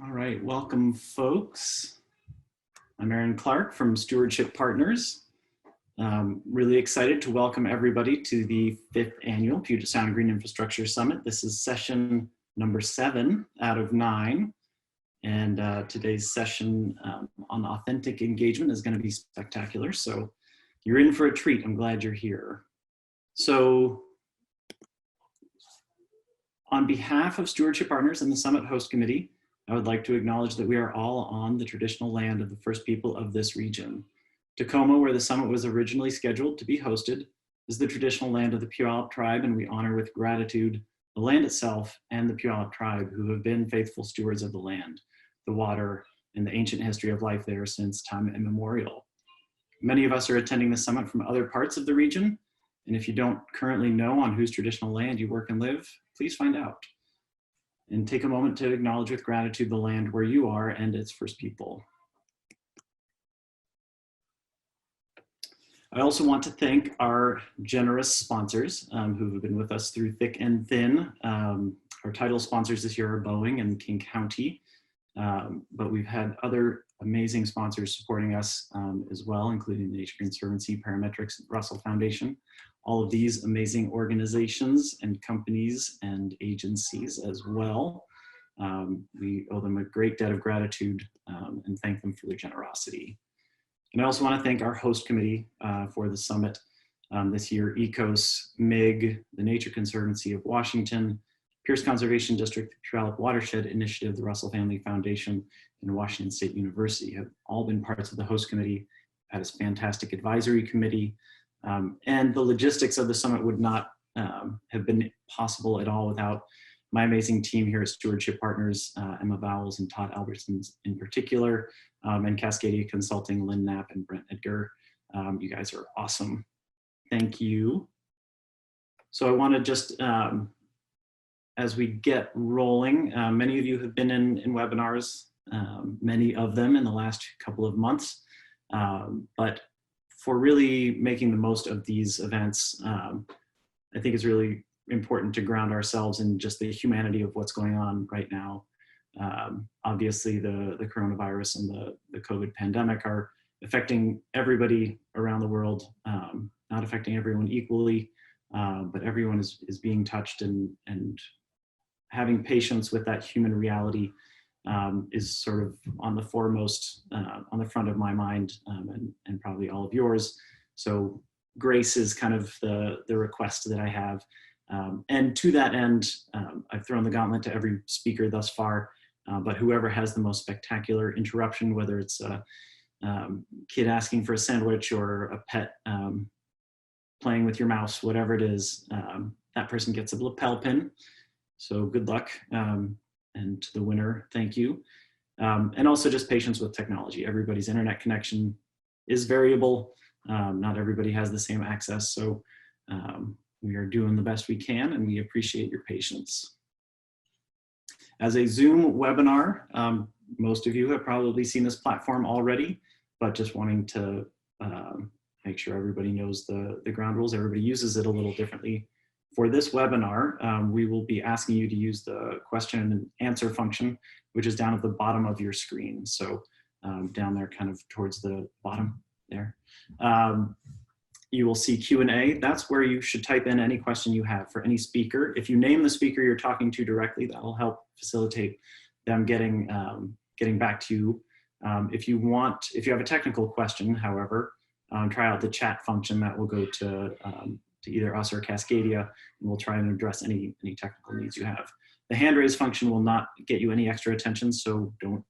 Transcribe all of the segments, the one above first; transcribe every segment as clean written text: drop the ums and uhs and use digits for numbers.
All right, welcome folks. I'm Aaron Clark from Stewardship Partners. Really excited to welcome everybody to the 5th annual Puget Sound Green Infrastructure Summit. This is session number 7 out of 9. And today's session on authentic engagement is going to be spectacular. So you're in for a treat. I'm glad you're here. So on behalf of Stewardship Partners and the Summit Host Committee, I would like to acknowledge that we are all on the traditional land of the first people of this region. Tacoma, where the summit was originally scheduled to be hosted, is the traditional land of the Puyallup tribe, and we honor with gratitude the land itself and the Puyallup tribe, who have been faithful stewards of the land, the water, and the ancient history of life there since time immemorial. Many of us are attending the summit from other parts of the region, and if you don't currently know on whose traditional land you work and live, please find out. And take a moment to acknowledge with gratitude the land where you are and its first people. I also want to thank our generous sponsors who have been with us through thick and thin. Our title sponsors this year are Boeing and King County, but we've had other amazing sponsors supporting us as well, including the Nature Conservancy, Parametrics, and Russell Foundation. All of these amazing organizations and companies and agencies as well. We owe them a great debt of gratitude and thank them for their generosity. And I also want to thank our host committee for the summit this year: ECOS, MIG, the Nature Conservancy of Washington, Pierce Conservation District, the Puyallup Watershed Initiative, the Russell Family Foundation, and Washington State University have all been parts of the host committee, had a fantastic advisory committee, and the logistics of the summit would not have been possible at all without my amazing team here at Stewardship Partners, Emma Vowles and Todd Albertson in particular, and Cascadia Consulting, Lynn Knapp and Brent Edgar. You guys are awesome. Thank you. So I want to just, as we get rolling, many of you have been in webinars, many of them in the last couple of months, but for really making the most of these events, I think it's really important to ground ourselves in just the humanity of what's going on right now. Obviously, the coronavirus and the COVID pandemic are affecting everybody around the world, not affecting everyone equally, but everyone is being touched, and having patience with that human reality is sort of on the foremost, on the front of my mind, and probably all of yours. So grace is kind of the request that I have. And to that end, I've thrown the gauntlet to every speaker thus far, but whoever has the most spectacular interruption, whether it's a kid asking for a sandwich or a pet playing with your mouse, whatever it is, that person gets a lapel pin. So good luck. And to the winner, thank you. And also just patience with technology. Everybody's internet connection is variable. Not everybody has the same access. So we are doing the best we can, and we appreciate your patience. As a Zoom webinar, most of you have probably seen this platform already, but just wanting to make sure everybody knows the ground rules. Everybody uses it a little differently. For this webinar, we will be asking you to use the question and answer function, which is down at the bottom of your screen. So down there, kind of towards the bottom there. You will see Q&A. That's where you should type in any question you have for any speaker. If you name the speaker you're talking to directly, that will help facilitate them getting back to you. If you have a technical question, however, try out the chat function. That will go to either us or Cascadia, and we'll try and address any technical needs you have. The hand raise function will not get you any extra attention, so don't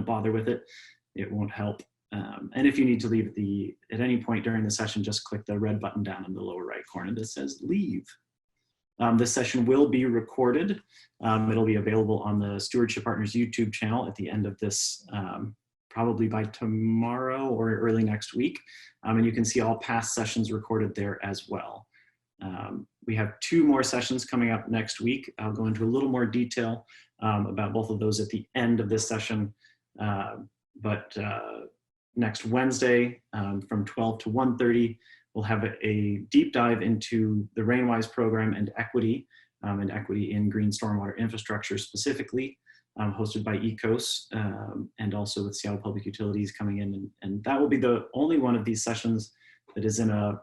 bother with it. It won't help. And if you need to leave at any point during the session, just click the red button down in the lower right corner that says leave. This session will be recorded. It'll be available on the Stewardship Partners YouTube channel at the end of this, probably by tomorrow or early next week. And you can see all past sessions recorded there as well. We have 2 more sessions coming up next week. I'll go into a little more detail about both of those at the end of this session. But next Wednesday from 12 to 1:30, we'll have a deep dive into the Rainwise program and equity in green stormwater infrastructure specifically. hosted by ECOS, and also with Seattle Public Utilities coming in. And that will be the only one of these sessions that is in a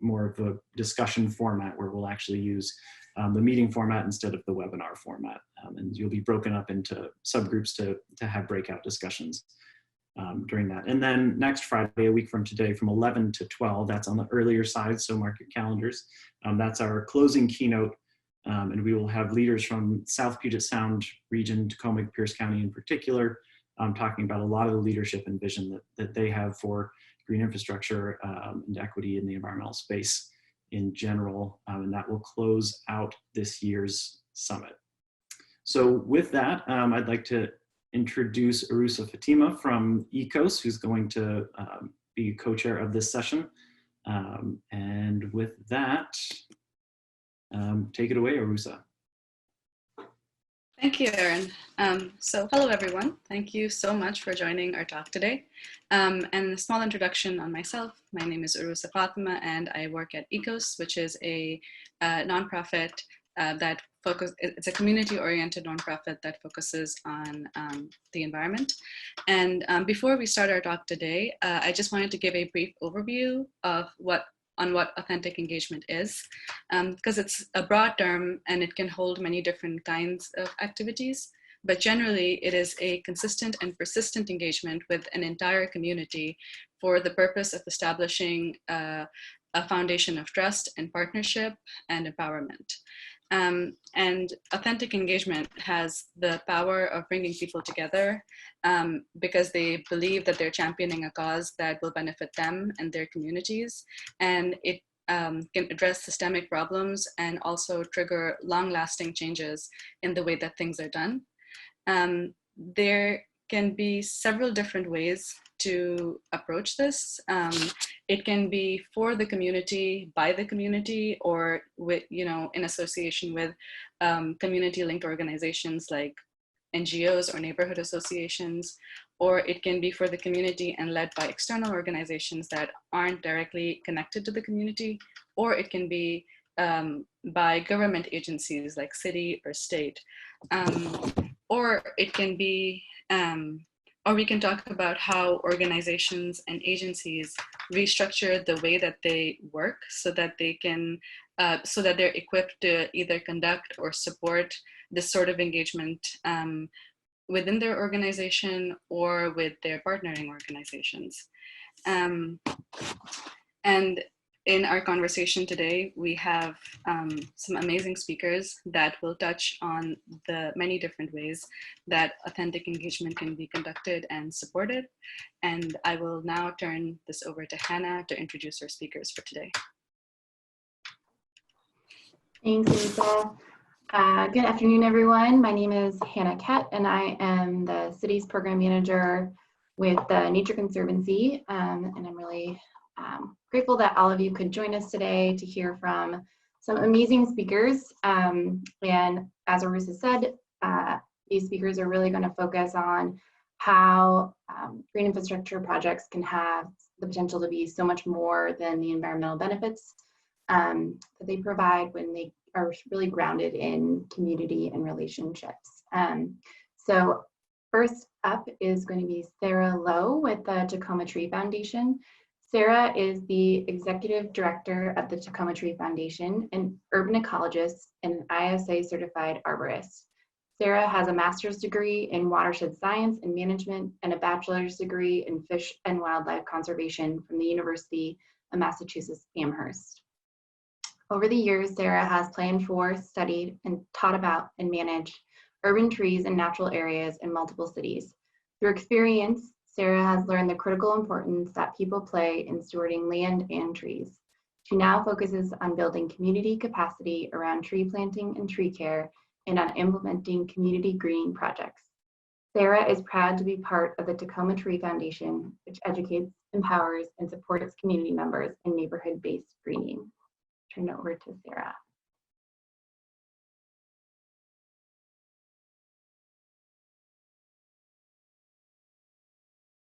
more of a discussion format, where we'll actually use the meeting format instead of the webinar format. And you'll be broken up into subgroups to have breakout discussions during that. And then next Friday, a week from today, from 11 to 12, that's on the earlier side, so mark your calendars. That's our closing keynote, and we will have leaders from South Puget Sound region, Tacoma, Pierce County in particular, talking about a lot of the leadership and vision that they have for green infrastructure and equity in the environmental space in general, and that will close out this year's summit. So with that, I'd like to introduce Arusa Fatima from ECOS, who's going to be co-chair of this session. And with that, take it away, Arusa. Thank you, Aaron. So hello, everyone. Thank you so much for joining our talk today. And a small introduction on myself. My name is Arusa Fatima, and I work at ECOS, which is a nonprofit it's a community-oriented nonprofit that focuses on the environment. And before we start our talk today, I just wanted to give a brief overview of what authentic engagement is, because it's a broad term and it can hold many different kinds of activities. But generally, it is a consistent and persistent engagement with an entire community for the purpose of establishing a foundation of trust and partnership and empowerment. And authentic engagement has the power of bringing people together because they believe that they're championing a cause that will benefit them and their communities. And it can address systemic problems and also trigger long-lasting changes in the way that things are done. There can be several different ways to approach this. It can be for the community, by the community, or with, in association with community-linked organizations like NGOs or neighborhood associations, or it can be for the community and led by external organizations that aren't directly connected to the community, or it can be by government agencies like city or state, or it can be or we can talk about how organizations and agencies restructure the way that they work so that they can, so that they're equipped to either conduct or support this sort of engagement within their organization or with their partnering organizations. And in our conversation today, we have some amazing speakers that will touch on the many different ways that authentic engagement can be conducted and supported. And I will now turn this over to Hannah to introduce our speakers for today. Thanks, Lisa. Good afternoon, everyone. My name is Hannah Kett, and I am the city's program manager with the Nature Conservancy, and I'm really grateful that all of you could join us today to hear from some amazing speakers. And as Arusa said, these speakers are really going to focus on how green infrastructure projects can have the potential to be so much more than the environmental benefits that they provide when they are really grounded in community and relationships. So first up is going to be Sarah Lowe with the Tacoma Tree Foundation. Sarah is the executive director of the Tacoma Tree Foundation, an urban ecologist and ISA certified arborist. Sarah has a master's degree in watershed science and management and a bachelor's degree in fish and wildlife conservation from the University of Massachusetts Amherst. Over the years, Sarah has planned for, studied, and taught about and managed urban trees and natural areas in multiple cities. Through experience, Sarah has learned the critical importance that people play in stewarding land and trees. She now focuses on building community capacity around tree planting and tree care and on implementing community greening projects. Sarah is proud to be part of the Tacoma Tree Foundation, which educates, empowers, and supports community members in neighborhood-based greening. Turn it over to Sarah.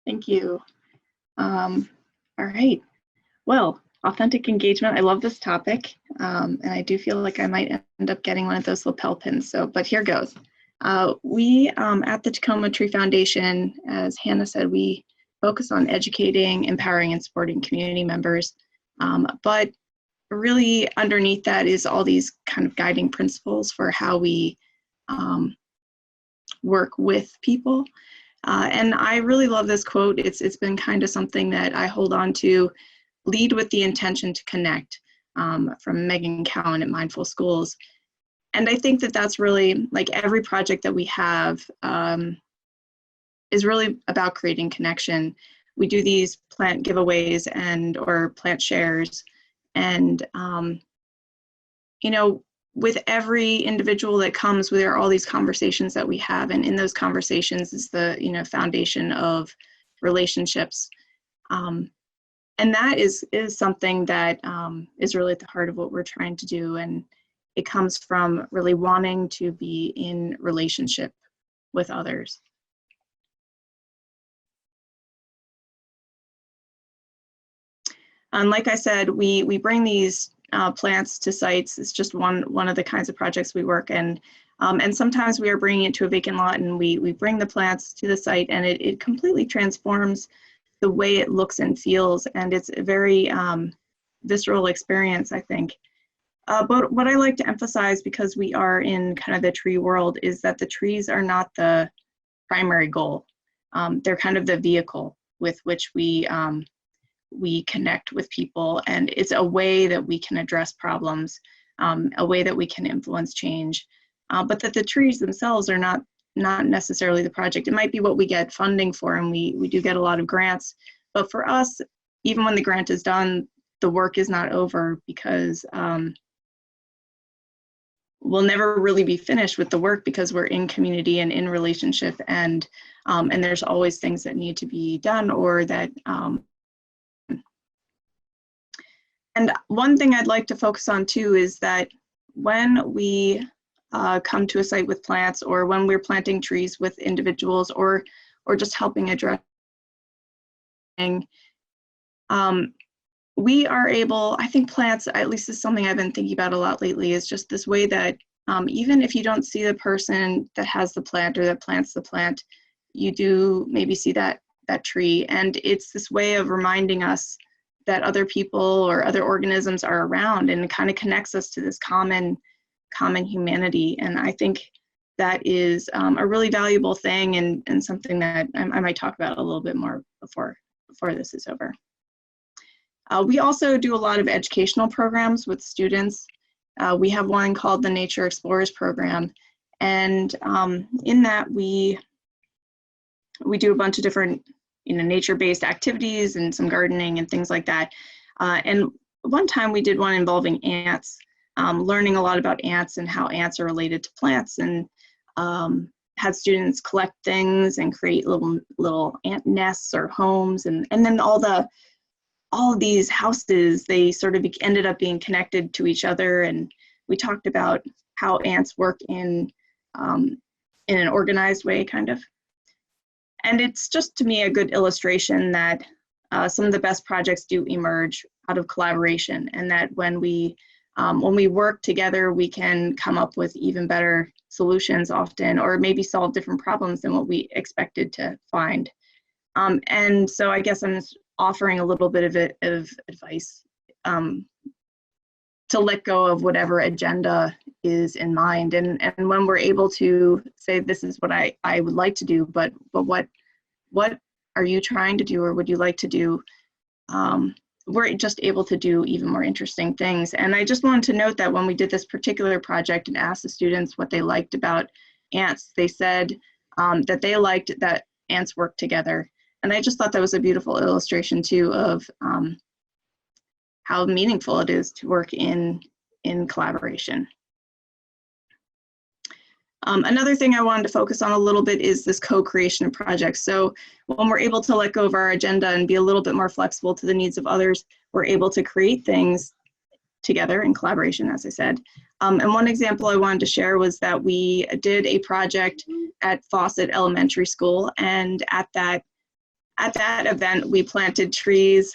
Thank you. All right. Well, authentic engagement. I love this topic, and I do feel like I might end up getting one of those lapel pins. But here goes. We at the Tacoma Tree Foundation, as Hannah said, we focus on educating, empowering, and supporting community members. But really underneath that is all these kind of guiding principles for how we work with people. And I really love this quote. It's been kind of something that I hold on to: lead with the intention to connect, from Megan Cowan at Mindful Schools. And I think that that's really, like, every project that we have is really about creating connection. We do these plant giveaways or plant shares. And, you know, with every individual that comes, there are all these conversations that we have. And in those conversations is the, foundation of relationships. And that is something that is really at the heart of what we're trying to do. And it comes from really wanting to be in relationship with others. And like I said, we bring these plants to sites. It's just one of the kinds of projects we work in. And sometimes we are bringing it to a vacant lot, and we bring the plants to the site, and it completely transforms the way it looks and feels. And it's a very visceral experience, I think. But what I like to emphasize, because we are in kind of the tree world, is that the trees are not the primary goal. They're kind of the vehicle with which we connect with people, and it's a way that we can address problems, a way that we can influence change, but that the trees themselves are not necessarily the project. It might be what we get funding for, and we do get a lot of grants, but for us, even when the grant is done, the work is not over, because we'll never really be finished with the work, because we're in community and in relationship, and there's always things that need to be done, or that and one thing I'd like to focus on too is that when we come to a site with plants, or when we're planting trees with individuals, or just helping address, we are able, I think plants, at least is something I've been thinking about a lot lately, is just this way that even if you don't see the person that has the plant or that plants the plant, you do maybe see that tree. And it's this way of reminding us that other people or other organisms are around, and it kind of connects us to this common humanity. And I think that is a really valuable thing, and something that I might talk about a little bit more before this is over. We also do a lot of educational programs with students. We have one called the Nature Explorers Program, and in that we do a bunch of different nature-based activities and some gardening and things like that. And one time we did one involving ants, learning a lot about ants and how ants are related to plants, and had students collect things and create little ant nests or homes, and then all of these houses, they sort of ended up being connected to each other. And we talked about how ants work in an organized way, kind of. And it's just, to me, a good illustration that some of the best projects do emerge out of collaboration, and that when we work together, we can come up with even better solutions often, or maybe solve different problems than what we expected to find. And so I guess I'm just offering a little bit of advice to let go of whatever agenda is in mind. And when we're able to say, this is what I would like to do, but what are you trying to do, or would you like to do? We're just able to do even more interesting things. And I just wanted to note that when we did this particular project and asked the students what they liked about ants, they said that they liked that ants work together. And I just thought that was a beautiful illustration too of how meaningful it is to work in collaboration. Another thing I wanted to focus on a little bit is this co-creation of projects. So when we're able to let go of our agenda and be a little bit more flexible to the needs of others, we're able to create things together in collaboration, as I said. And one example I wanted to share was that we did a project at Fawcett Elementary School, and at that event, we planted trees.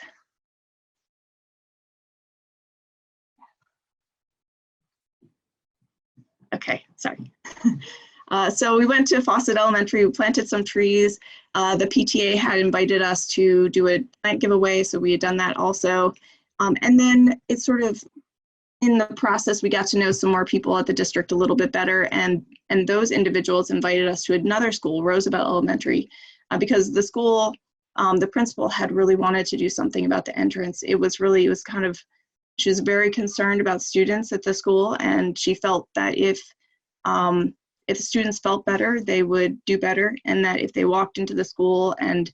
Okay, sorry. So we went to Fawcett Elementary, we planted some trees. The PTA had invited us to do a plant giveaway, so we had done that also. And then it's sort of, in the process, we got to know some more people at the district a little bit better, and those individuals invited us to another school, Roosevelt Elementary, because the school, the principal had really wanted to do something about the entrance. She was very concerned about students at the school, and she felt that if students felt better, they would do better, and that if they walked into the school and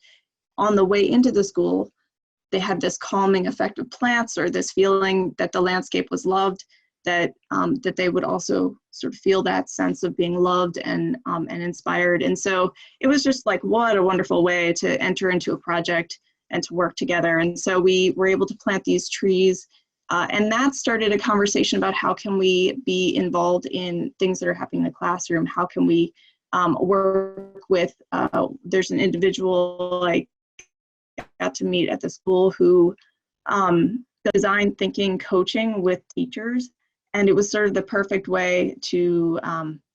on the way into the school, they had this calming effect of plants, or this feeling that the landscape was loved, that they would also sort of feel that sense of being loved and inspired. And so it was just like, what a wonderful way to enter into a project and to work together. And so we were able to plant these trees, and that started a conversation about how can we be involved in things that are happening in the classroom? How can we work with, there's an individual I got to meet at the school who design thinking coaching with teachers, and it was sort of the perfect way to,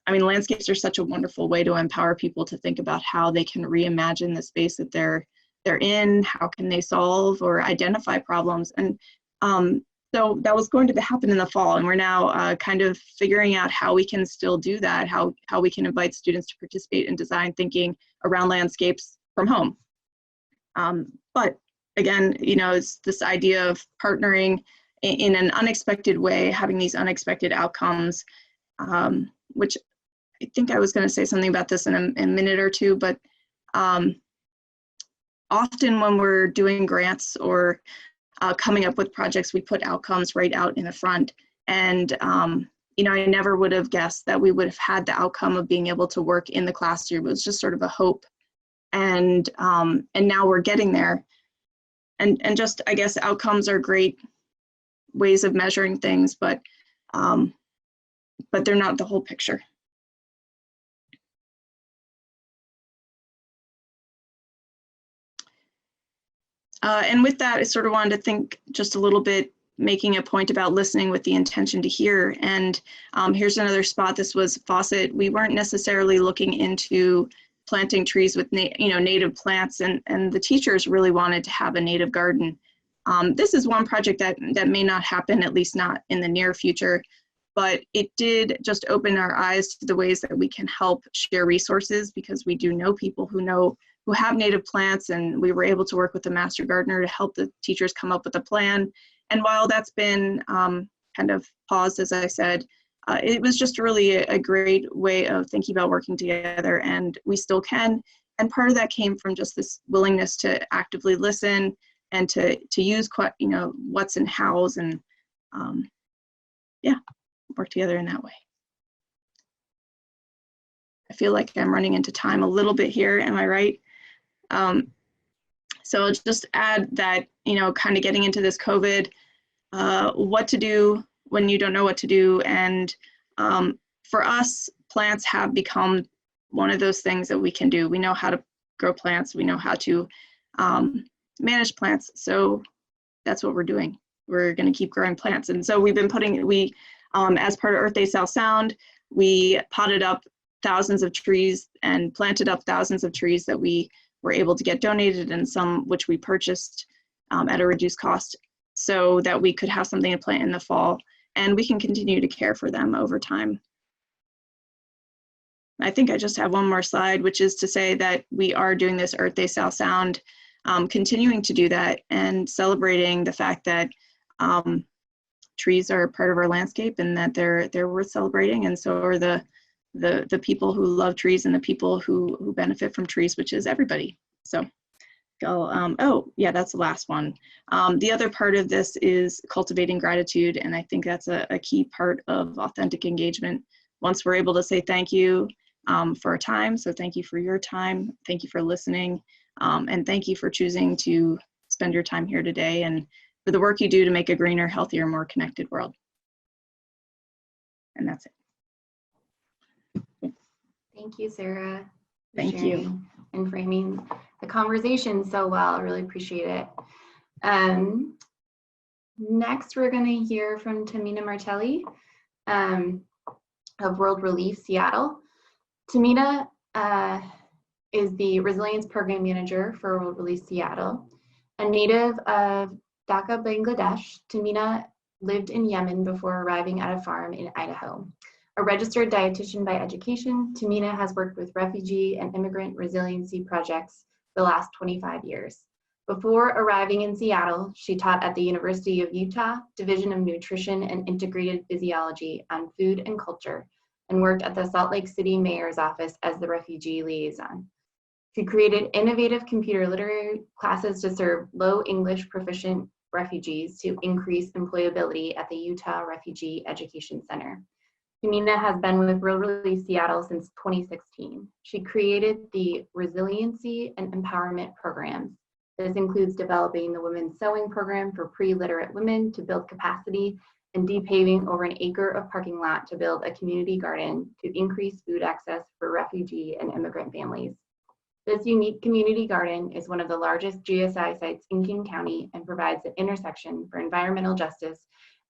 landscapes are such a wonderful way to empower people to think about how they can reimagine the space that they're in, how can they solve or identify problems. And so that was going to happen in the fall, and we're now kind of figuring out how we can still do that, how we can invite students to participate in design thinking around landscapes from home. But again, it's this idea of partnering in an unexpected way, having these unexpected outcomes, which I think I was going to say something about this in a minute or two, but often when we're doing grants or coming up with projects, we put outcomes right out in the front. And, I never would have guessed that we would have had the outcome of being able to work in the classroom. It was just sort of a hope. And now we're getting there. And just, I guess, outcomes are great ways of measuring things, but they're not the whole picture. And with that, I sort of wanted to think just a little bit, making a point about listening with the intention to hear. And here's another spot. This was Fawcett. We weren't necessarily looking into planting trees with native plants, and the teachers really wanted to have a native garden. This is one project that may not happen, at least not in the near future, but it did just open our eyes to the ways that we can help share resources, because we do know people who have native plants, and we were able to work with the master gardener to help the teachers come up with a plan. And while that's been kind of paused, as I said, it was just really a great way of thinking about working together, and we still can. And part of that came from just this willingness to actively listen and to use what's and hows, and work together in that way. I feel like I'm running into time a little bit here, am I right? So I'll just add that, kind of getting into this COVID, what to do when you don't know what to do. And for us, plants have become one of those things that we can do. We know how to grow plants. We know how to manage plants. So that's what we're doing. We're going to keep growing plants. And so we've been as part of Earth Day South Sound, we potted up thousands of trees and planted up thousands of trees that we were able to get donated, and some which we purchased at a reduced cost, so that we could have something to plant in the fall, and we can continue to care for them over time. I think I just have one more slide, which is to say that we are doing this Earth Day South Sound, continuing to do that and celebrating the fact that trees are part of our landscape, and that they're worth celebrating, and so are the people who love trees and the people who benefit from trees, which is everybody. So oh yeah, that's the last one. The other part of this is cultivating gratitude, and I think that's a key part of authentic engagement. Once we're able to say thank you for our time, so thank you for your time, thank you for listening, and thank you for choosing to spend your time here today, and for the work you do to make a greener, healthier, more connected world. And that's it. Thank you, Sarah. Thank you. And framing the conversation so well. I really appreciate it. Next, we're going to hear from Tahmina Martelly of World Relief Seattle. Tahmina is the Resilience Program Manager for World Release Seattle. A native of Dhaka, Bangladesh, Tahmina lived in Yemen before arriving at a farm in Idaho. A registered dietitian by education, Tahmina has worked with refugee and immigrant resiliency projects for the last 25 years. Before arriving in Seattle, she taught at the University of Utah Division of Nutrition and Integrated Physiology on food and culture, and worked at the Salt Lake City Mayor's office as the refugee liaison. She created innovative computer literary classes to serve low English proficient refugees to increase employability at the Utah Refugee Education Center. Tahmina has been with World Release Seattle since 2016. She created the Resiliency and Empowerment programs. This includes developing the Women's Sewing Program for pre-literate women to build capacity and depaving over an acre of parking lot to build a community garden to increase food access for refugee and immigrant families. This unique community garden is one of the largest GSI sites in King County and provides an intersection for environmental justice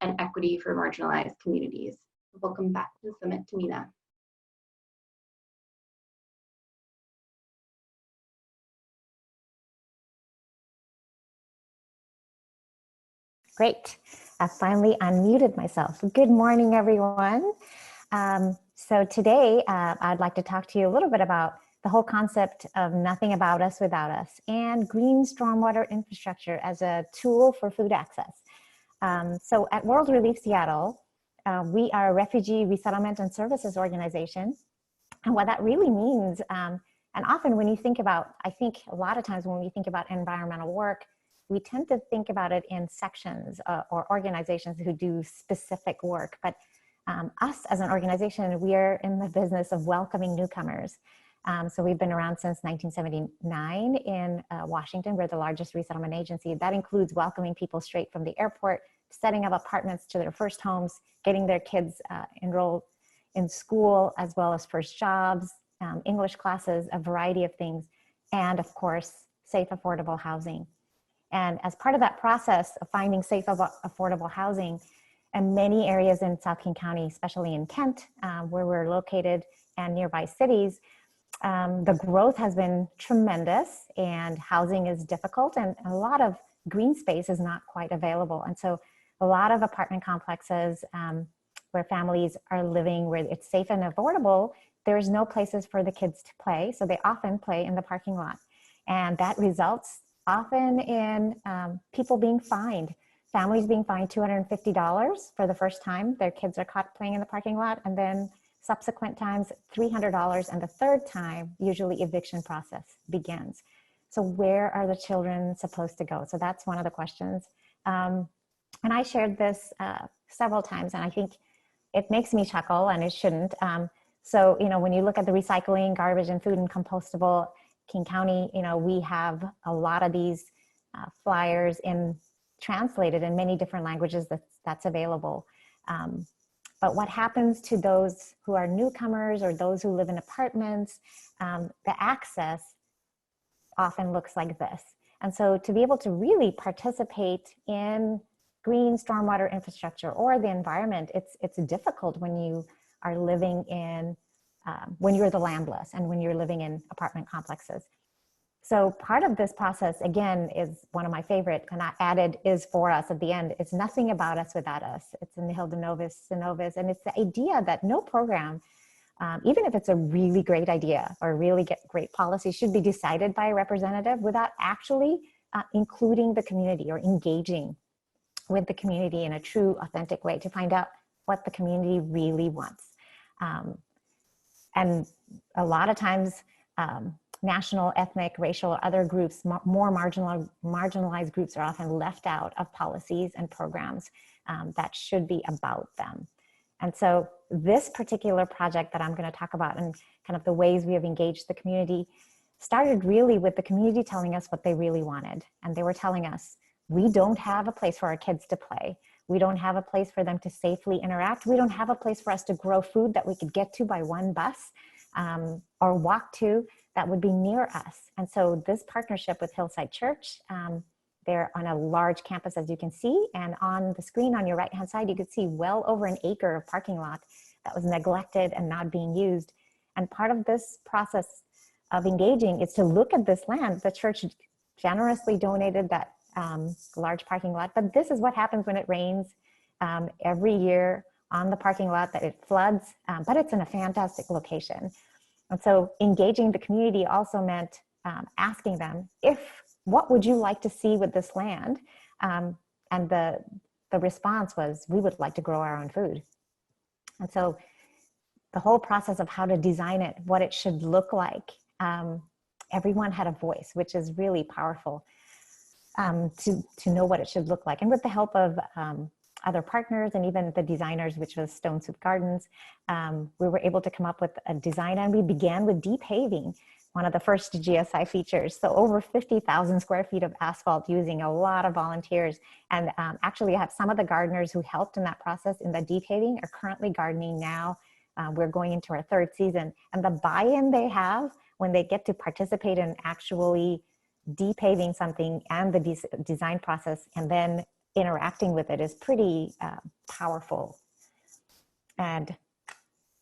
and equity for marginalized communities. Welcome back to the summit, Tahmina. Great. I finally unmuted myself. Good morning, everyone. So today, I'd like to talk to you a little bit about the whole concept of nothing about us without us and green stormwater infrastructure as a tool for food access. So at World Relief Seattle, we are a refugee resettlement and services organization. And what that really means, and often when you think about, I think a lot of times when we think about environmental work, we tend to think about it in sections or organizations who do specific work. But us as an organization, we are in the business of welcoming newcomers. So we've been around since 1979 in Washington. We're the largest resettlement agency. That includes welcoming people straight from the airport, setting up apartments to their first homes, getting their kids enrolled in school, as well as first jobs, English classes, a variety of things, and of course, safe, affordable housing. And as part of that process of finding safe, affordable housing in many areas in South King County, especially in Kent, where we're located, and nearby cities, the growth has been tremendous and housing is difficult and a lot of green space is not quite available. And so a lot of apartment complexes where families are living, where it's safe and affordable, there's no places for the kids to play. So they often play in the parking lot. And that results often in people being fined, families being fined $250 for the first time their kids are caught playing in the parking lot, and then subsequent times $300, and the third time usually eviction process begins. So where are the children supposed to go? So that's one of the questions. And I shared this several times, and I think it makes me chuckle, and it shouldn't. So, you know, when you look at the recycling, garbage and food and compostable, King County, you know, we have a lot of these flyers translated in many different languages that's available. But what happens to those who are newcomers or those who live in apartments, the access often looks like this. And so to be able to really participate in green stormwater infrastructure or the environment, it's difficult when you are living in, when you're the landless and when you're living in apartment complexes. So part of this process, again, is one of my favorite, and I added is for us at the end. It's nothing about us without us. It's in Nihil de Novis, and it's the idea that no program, even if it's a really great idea or really great policy, should be decided by a representative without actually including the community or engaging with the community in a true, authentic way to find out what the community really wants. And a lot of times, national, ethnic, racial, or other groups, more marginalized groups are often left out of policies and programs that should be about them. And so this particular project that I'm going to talk about and kind of the ways we have engaged the community started really with the community telling us what they really wanted. And they were telling us, we don't have a place for our kids to play. We don't have a place for them to safely interact. We don't have a place for us to grow food that we could get to by one bus or walk to that would be near us. And so this partnership with Hillside Church, they're on a large campus, as you can see, and on the screen on your right-hand side, you can see well over an acre of parking lot that was neglected and not being used. And part of this process of engaging is to look at this land. The church generously donated that large parking lot, but this is what happens when it rains every year on the parking lot, that it floods, but it's in a fantastic location. And so engaging the community also meant asking them, what would you like to see with this land? And the response was, we would like to grow our own food. And so the whole process of how to design it, what it should look like, everyone had a voice, which is really powerful, to know what it should look like. And with the help of other partners and even the designers, which was Stone Soup Gardens, we were able to come up with a design, and we began with de-paving, one of the first GSI features. So over 50,000 square feet of asphalt, using a lot of volunteers. And actually I have some of the gardeners who helped in that process in the de-paving are currently gardening now. We're going into our third season, and the buy-in they have when they get to participate in actually de-paving something and the design process and then interacting with it is pretty powerful. And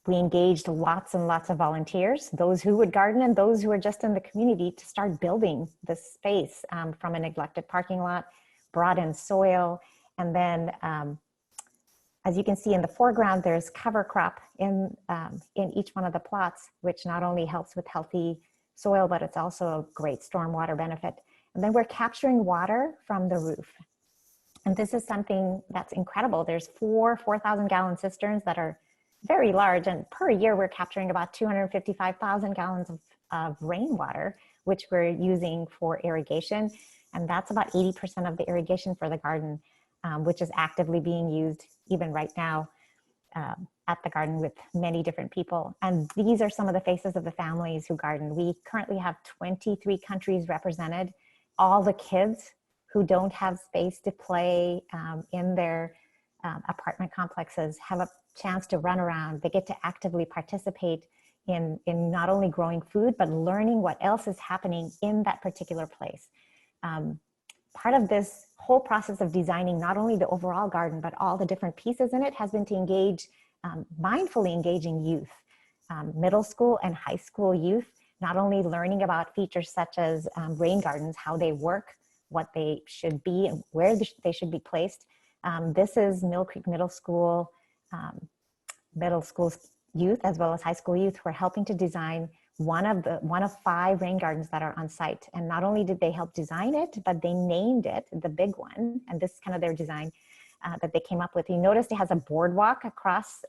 we engaged lots and lots of volunteers, those who would garden and those who were just in the community, to start building this space from a neglected parking lot, brought in soil, and then as you can see in the foreground, there's cover crop in each one of the plots, which not only helps with healthy soil, but it's also a great stormwater benefit. And then we're capturing water from the roof. And this is something that's incredible. There's 4,000 gallon cisterns that are very large. And per year, we're capturing about 255,000 gallons of rainwater, which we're using for irrigation. And that's about 80% of the irrigation for the garden, which is actively being used even right now at the garden with many different people. And these are some of the faces of the families who garden. We currently have 23 countries represented. All the kids who don't have space to play in their apartment complexes have a chance to run around. They get to actively participate in not only growing food, but learning what else is happening in that particular place. Part of this whole process of designing not only the overall garden, but all the different pieces in it has been to engage, mindfully engaging youth, middle school and high school youth, not only learning about features such as rain gardens, how they work, what they should be and where they should be placed. This is Mill Creek Middle School youth as well as high school youth who are helping to design one of 5 rain gardens that are on site. And not only did they help design it, but they named it the big one. And this is kind of their design that they came up with. You noticed it has a boardwalk across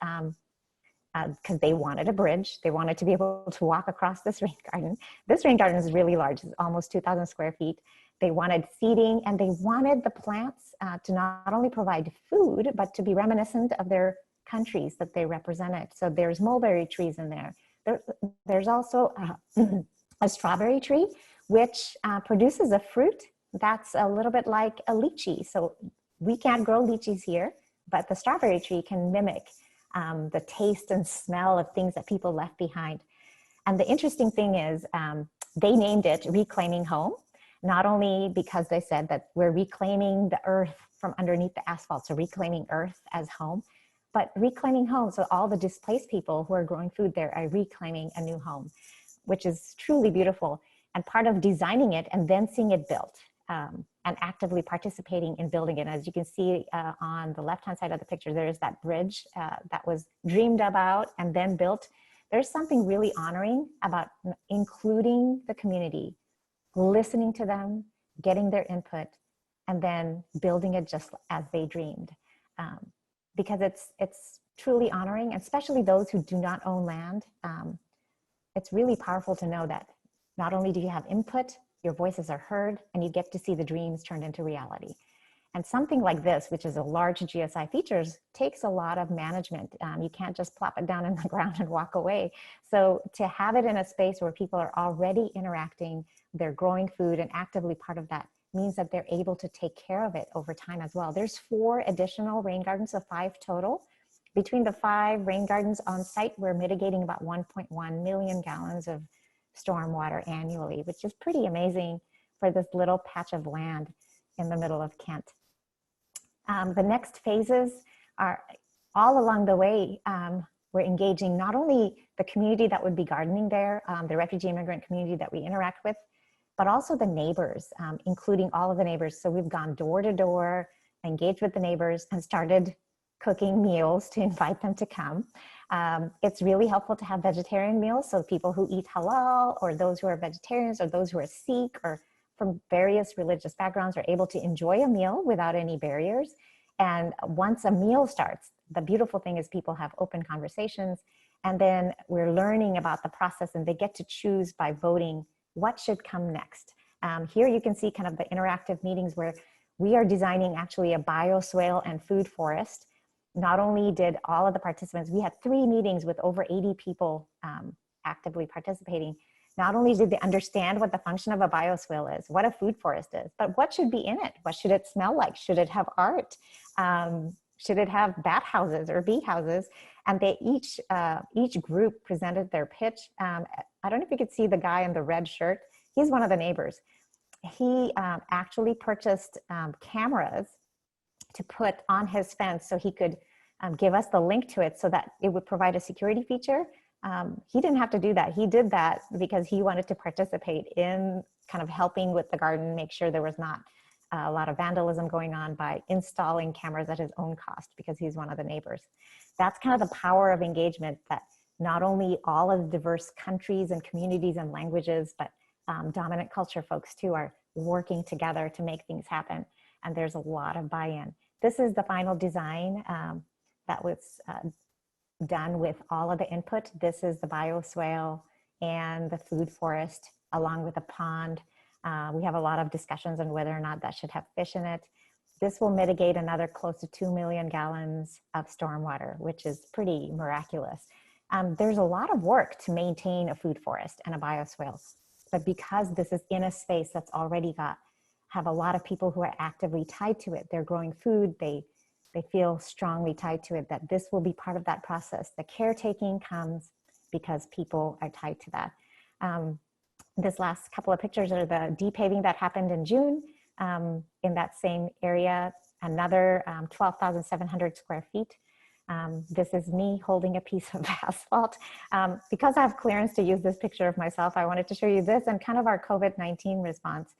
because they wanted a bridge. They wanted to be able to walk across this rain garden. This rain garden is really large. It's almost 2,000 square feet. They wanted seating, and they wanted the plants to not only provide food, but to be reminiscent of their countries that they represented. So there's mulberry trees in there. There's also a strawberry tree, which produces a fruit that's a little bit like a lychee. So we can't grow lychees here, but the strawberry tree can mimic the taste and smell of things that people left behind. And the interesting thing is they named it Reclaiming Home, not only because they said that we're reclaiming the earth from underneath the asphalt, so reclaiming earth as home, but reclaiming home. So all the displaced people who are growing food there are reclaiming a new home, which is truly beautiful. And part of designing it and then seeing it built and actively participating in building it. As you can see on the left-hand side of the picture, there is that bridge that was dreamed about and then built. There's something really honoring about including the community, listening to them, getting their input, and then building it just as they dreamed. Because it's truly honoring, especially those who do not own land. It's really powerful to know that not only do you have input, your voices are heard, and you get to see the dreams turned into reality. And something like this, which is a large GSI features, takes a lot of management. You can't just plop it down in the ground and walk away. So to have it in a space where people are already interacting, they're growing food and actively part of that, means that they're able to take care of it over time as well. There's 4 additional rain gardens, so 5 total. Between the 5 rain gardens on site, we're mitigating about 1.1 million gallons of stormwater annually, which is pretty amazing for this little patch of land in the middle of Kent. The next phases are all along the way. we're engaging not only the community that would be gardening there, the refugee immigrant community that we interact with, but also the neighbors, including all of the neighbors. So we've gone door to door, engaged with the neighbors, and started cooking meals to invite them to come. It's really helpful to have vegetarian meals, so people who eat halal, or those who are vegetarians, or those who are Sikh, or from various religious backgrounds, are able to enjoy a meal without any barriers. And once a meal starts, the beautiful thing is people have open conversations, and then we're learning about the process, and they get to choose by voting what should come next. Here you can see kind of the interactive meetings where we are designing actually a bioswale and food forest. Not only did all of the participants, we had 3 meetings with over 80 people actively participating. Not only did they understand what the function of a bioswale is, what a food forest is, but what should be in it? What should it smell like? Should it have art? Should it have bat houses or bee houses? And they each group presented their pitch. I don't know if you could see the guy in the red shirt. He's one of the neighbors. He actually purchased cameras to put on his fence so he could give us the link to it so that it would provide a security feature. He didn't have to do that. He did that because he wanted to participate in kind of helping with the garden, make sure there was not a lot of vandalism going on by installing cameras at his own cost because he's one of the neighbors. That's kind of the power of engagement, that not only all of the diverse countries and communities and languages, but dominant culture folks too are working together to make things happen. And there's a lot of buy-in. This is the final design that was done with all of the input. This is the bioswale and the food forest along with a pond. We have a lot of discussions on whether or not that should have fish in it. This will mitigate another close to 2 million gallons of stormwater, which is pretty miraculous. There's a lot of work to maintain a food forest and a bioswale, but because this is in a space that's already have a lot of people who are actively tied to it, they're growing food, they feel strongly tied to it, that this will be part of that process. The caretaking comes because people are tied to that. This last couple of pictures are the depaving that happened in June in that same area, another 12,700 square feet. This is me holding a piece of asphalt. Because I have clearance to use this picture of myself, I wanted to show you this and kind of our COVID-19 response.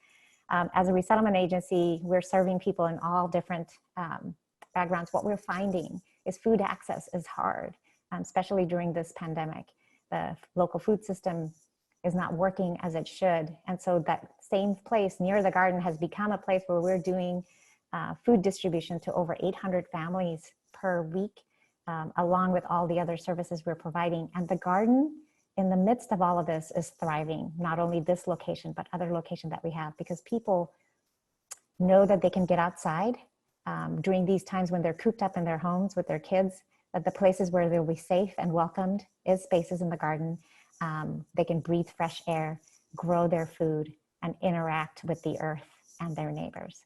As a resettlement agency, we're serving people in all different backgrounds. What we're finding is food access is hard, especially during this pandemic. The local food system is not working as it should. And so that same place near the garden has become a place where we're doing food distribution to over 800 families per week, along with all the other services we're providing. And the garden, in the midst of all of this, is thriving, not only this location, but other locations that we have, because people know that they can get outside during these times when they're cooped up in their homes with their kids, that the places where they'll be safe and welcomed is spaces in the garden. They can breathe fresh air, grow their food, and interact with the earth and their neighbors.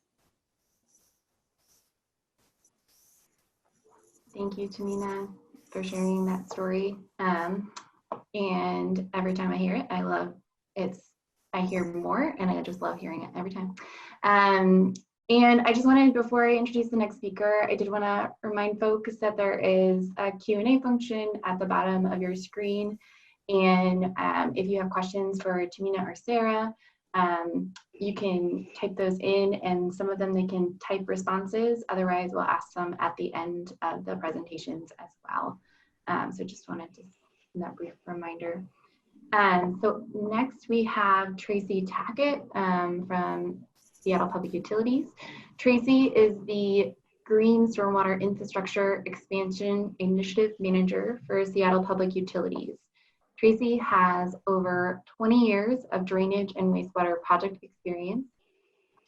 Thank you, Tahmina, for sharing that story. And every time I hear it, I hear more, and I just love hearing it every time. And I just wanted, before I introduce the next speaker, I did want to remind folks that there is a Q&A function at the bottom of your screen. And if you have questions for Tahmina or Sarah, you can type those in, and some of them they can type responses. Otherwise, we'll ask them at the end of the presentations as well. So just wanted to that brief reminder. So next we have Tracy Tackett from Seattle Public Utilities. Tracy is the Green Stormwater Infrastructure Expansion Initiative Manager for Seattle Public Utilities. Tracy has over 20 years of drainage and wastewater project experience.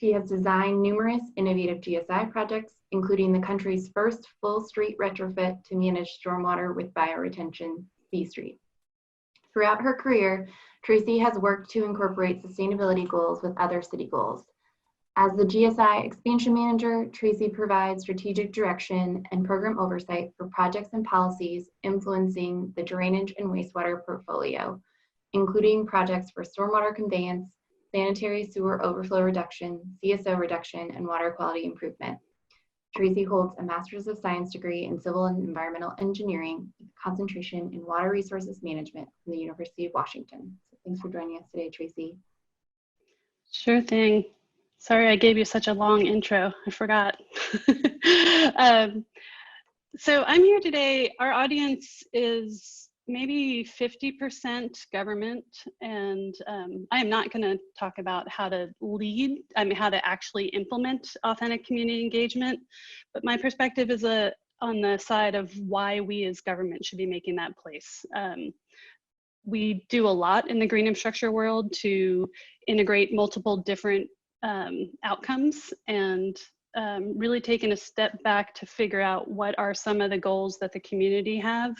She has designed numerous innovative GSI projects, including the country's first full street retrofit to manage stormwater with bioretention, B Street. Throughout her career, Tracy has worked to incorporate sustainability goals with other city goals. As the GSI expansion manager, Tracy provides strategic direction and program oversight for projects and policies influencing the drainage and wastewater portfolio, including projects for stormwater conveyance, sanitary sewer overflow reduction, CSO reduction, and water quality improvement. Tracy holds a Master's of Science degree in Civil and Environmental Engineering with a concentration in Water Resources Management from the University of Washington. So thanks for joining us today, Tracy. Sure thing. Sorry I gave you such a long intro. I forgot. So I'm here today. Our audience is maybe 50% government, and I am not going to talk about how to lead, how to actually implement authentic community engagement, but my perspective is on the side of why we as government should be making that place. We do a lot in the green infrastructure world to integrate multiple different outcomes, and really taking a step back to figure out what are some of the goals that the community have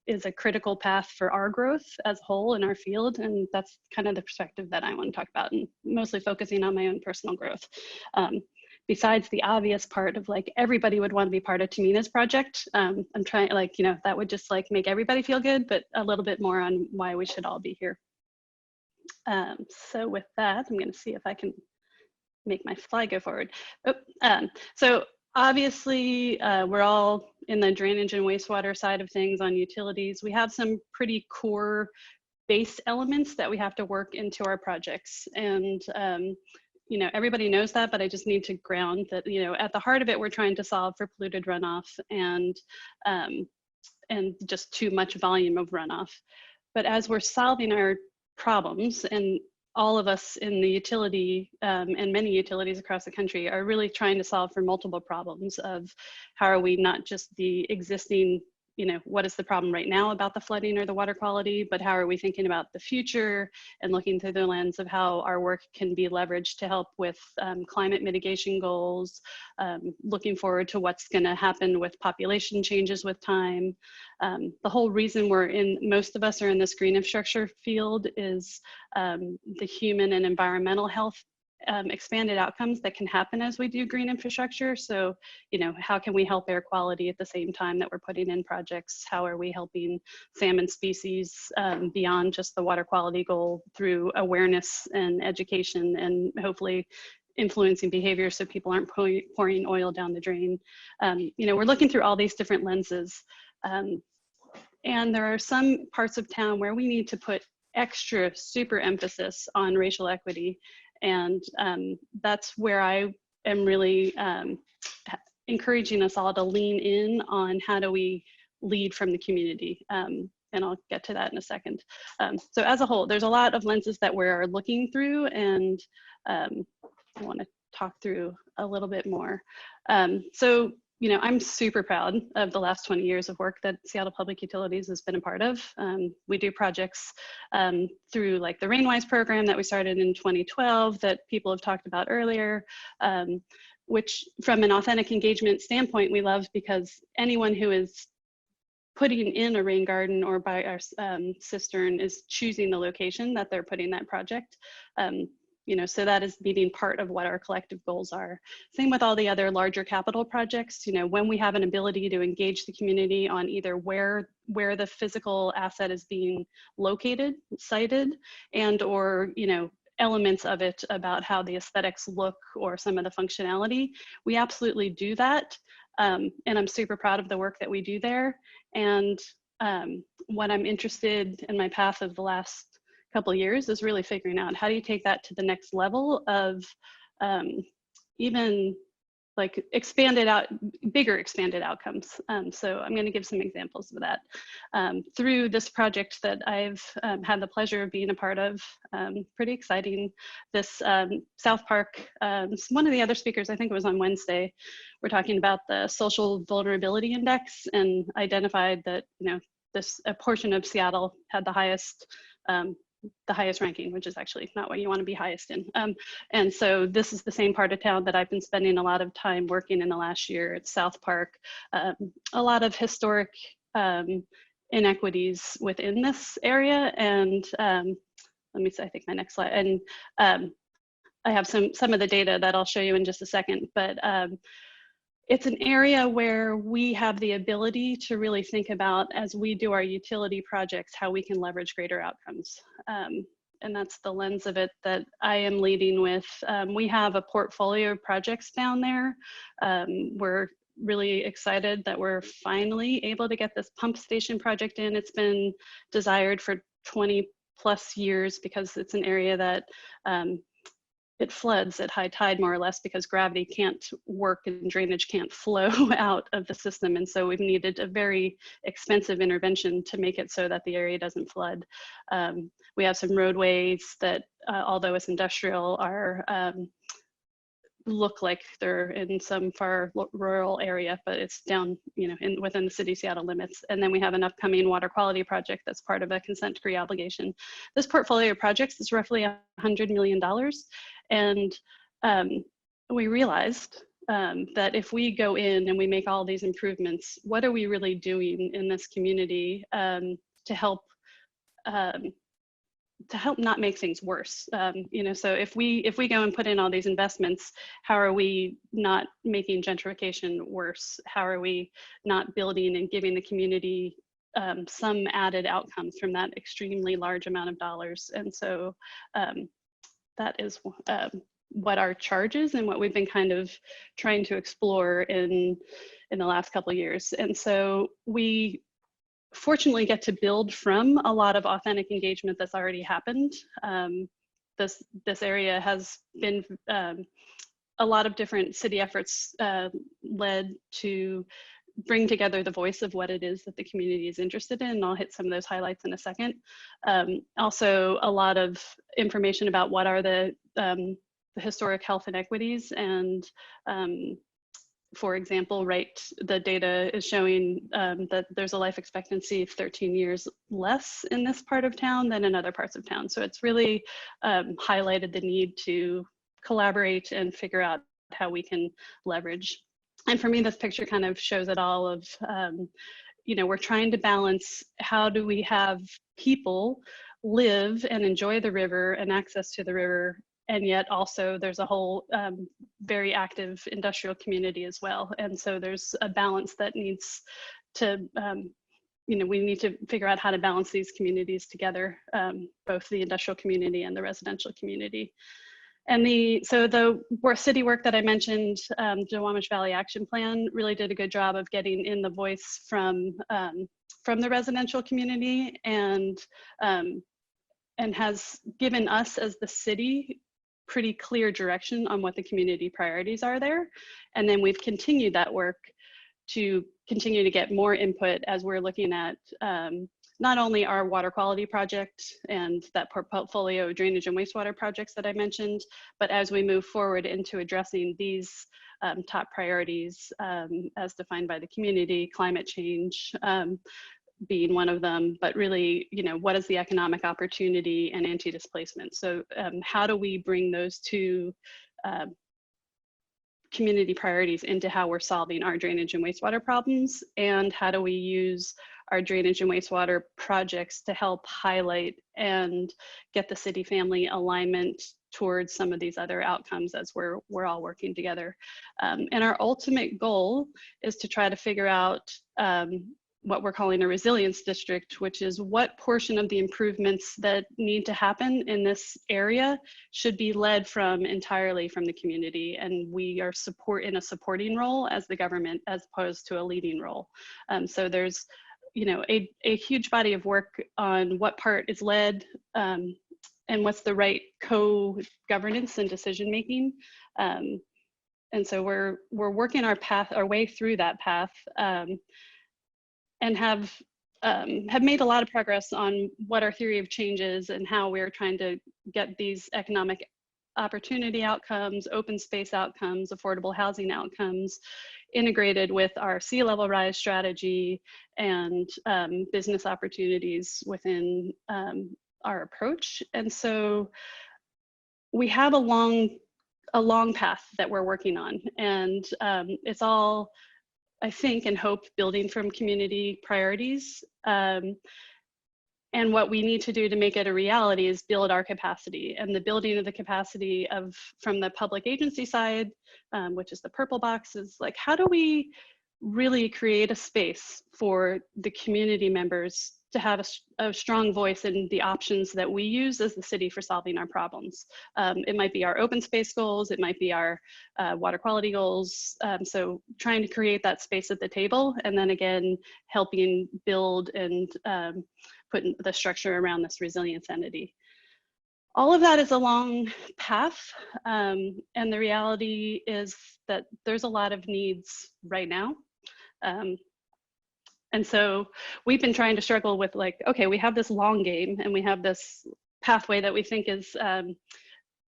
is a critical path for our growth as a whole in our field. And that's kind of the perspective that I want to talk about, and mostly focusing on my own personal growth. Besides the obvious part of like, everybody would want to be part of Tahmina's project. I'm trying, like, you know, that would just like make everybody feel good, but a little bit more on why we should all be here. So with that, I'm going to see if I can make my slide go forward. So obviously, we're all in the drainage and wastewater side of things on utilities. We have some pretty core base elements that we have to work into our projects. And you know, everybody knows that, but I just need to ground that, you know, at the heart of it, we're trying to solve for polluted runoff and just too much volume of runoff. But as we're solving our problems, and all of us in the utility and many utilities across the country are really trying to solve for multiple problems of how are we not just the existing, you know, what is the problem right now about the flooding or the water quality, but how are we thinking about the future and looking through the lens of how our work can be leveraged to help with climate mitigation goals, looking forward to what's going to happen with population changes with time. The whole reason most of us are in this green infrastructure field is the human and environmental health expanded outcomes that can happen as we do green infrastructure. So, you know, how can we help air quality at the same time that we're putting in projects? How are we helping salmon species beyond just the water quality goal through awareness and education, and hopefully influencing behavior so people aren't pouring oil down the drain? You know, we're looking through all these different lenses. And there are some parts of town where we need to put extra super emphasis on racial equity. And that's where I am really encouraging us all to lean in on how do we lead from the community. And I'll get to that in a second. So as a whole, there's a lot of lenses that we're looking through, and I want to talk through a little bit more. So, you know, I'm super proud of the last 20 years of work that Seattle Public Utilities has been a part of. We do projects through like the Rainwise program that we started in 2012 that people have talked about earlier, which from an authentic engagement standpoint, we love because anyone who is putting in a rain garden or by our cistern is choosing the location that they're putting that project. You know, so that is being part of what our collective goals are. Same with all the other larger capital projects. You know, when we have an ability to engage the community on either where the physical asset is being located, sited, and or, you know, elements of it about how the aesthetics look or some of the functionality, we absolutely do that. And I'm super proud of the work that we do there. And what I'm interested in my path of the last couple of years is really figuring out how do you take that to the next level of even like bigger expanded outcomes. So I'm going to give some examples of that through this project that I've had the pleasure of being a part of. Pretty exciting. This South Park, one of the other speakers, I think it was on Wednesday, we're talking about the social vulnerability index and identified that, you know, a portion of Seattle had the highest ranking, which is actually not what you want to be highest in. And so this is the same part of town that I've been spending a lot of time working in the last year. It's South Park. A lot of historic inequities within this area. And let me see, I think my next slide. And I have some of the data that I'll show you in just a second, but it's an area where we have the ability to really think about, as we do our utility projects, how we can leverage greater outcomes. and that's the lens of it that I am leading with. We have a portfolio of projects down there. We're really excited that we're finally able to get this pump station project in. It's been desired for 20+ years because it's an area that it floods at high tide more or less because gravity can't work and drainage can't flow out of the system. And so we've needed a very expensive intervention to make it so that the area doesn't flood. We have some roadways that, although it's industrial, are look like they're in some far rural area, but it's down, within the city of Seattle limits. And then we have an upcoming water quality project that's part of a consent decree obligation. This portfolio of projects is roughly $100 million. And we realized that if we go in and we make all these improvements, what are we really doing in this community to help not make things worse? So if we go and put in all these investments, how are we not making gentrification worse? How are we not building and giving the community some added outcomes from that extremely large amount of dollars? And so that is what our charge is and what we've been kind of trying to explore in the last couple of years. And so we fortunately get to build from a lot of authentic engagement that's already happened. This area has been a lot of different city efforts led to bring together the voice of what it is that the community is interested in. And I'll hit some of those highlights in a second. Also, a lot of information about what are the historic health inequities. And for example, the data is showing that there's a life expectancy of 13 years less in this part of town than in other parts of town. So it's really highlighted the need to collaborate and figure out how we can leverage. And for me, this picture kind of shows it all of, we're trying to balance how do we have people live and enjoy the river and access to the river, and yet also there's a whole very active industrial community as well. And so there's a balance that needs to, we need to figure out how to balance these communities together, both the industrial community and the residential community. And the city work that I mentioned, Duwamish Valley Action Plan, really did a good job of getting in the voice from the residential community, and has given us as the city pretty clear direction on what the community priorities are there. And then we've continued that work to continue to get more input as we're looking at not only our water quality project and that portfolio of drainage and wastewater projects that I mentioned, but as we move forward into addressing these top priorities as defined by the community, climate change being one of them, but really, what is the economic opportunity and anti-displacement? So how do we bring those two community priorities into how we're solving our drainage and wastewater problems? And how do we use our drainage and wastewater projects to help highlight and get the city family alignment towards some of these other outcomes as we're all working together? And our ultimate goal is to try to figure out what we're calling a resilience district, which is what portion of the improvements that need to happen in this area should be led entirely from the community. And we are in a supporting role as the government, as opposed to a leading role. So there's a huge body of work on what part is led and what's the right co-governance and decision making. And so we're working our way through that path. And have made a lot of progress on what our theory of change is and how we're trying to get these economic opportunity outcomes, open space outcomes, affordable housing outcomes integrated with our sea level rise strategy and business opportunities within our approach. And so we have a long path that we're working on, and it's all, I think and hope, building from community priorities. And what we need to do to make it a reality is build our capacity, and the building of the capacity from the public agency side, which is the purple box, is like, how do we really create a space for the community members to have a strong voice in the options that we use as the city for solving our problems. It might be our open space goals, it might be our water quality goals. So trying to create that space at the table, and then again, helping build and put the structure around this resilience entity. All of that is a long path, and the reality is that there's a lot of needs right now. And so we've been trying to struggle with, like, okay, we have this long game and we have this pathway that we think is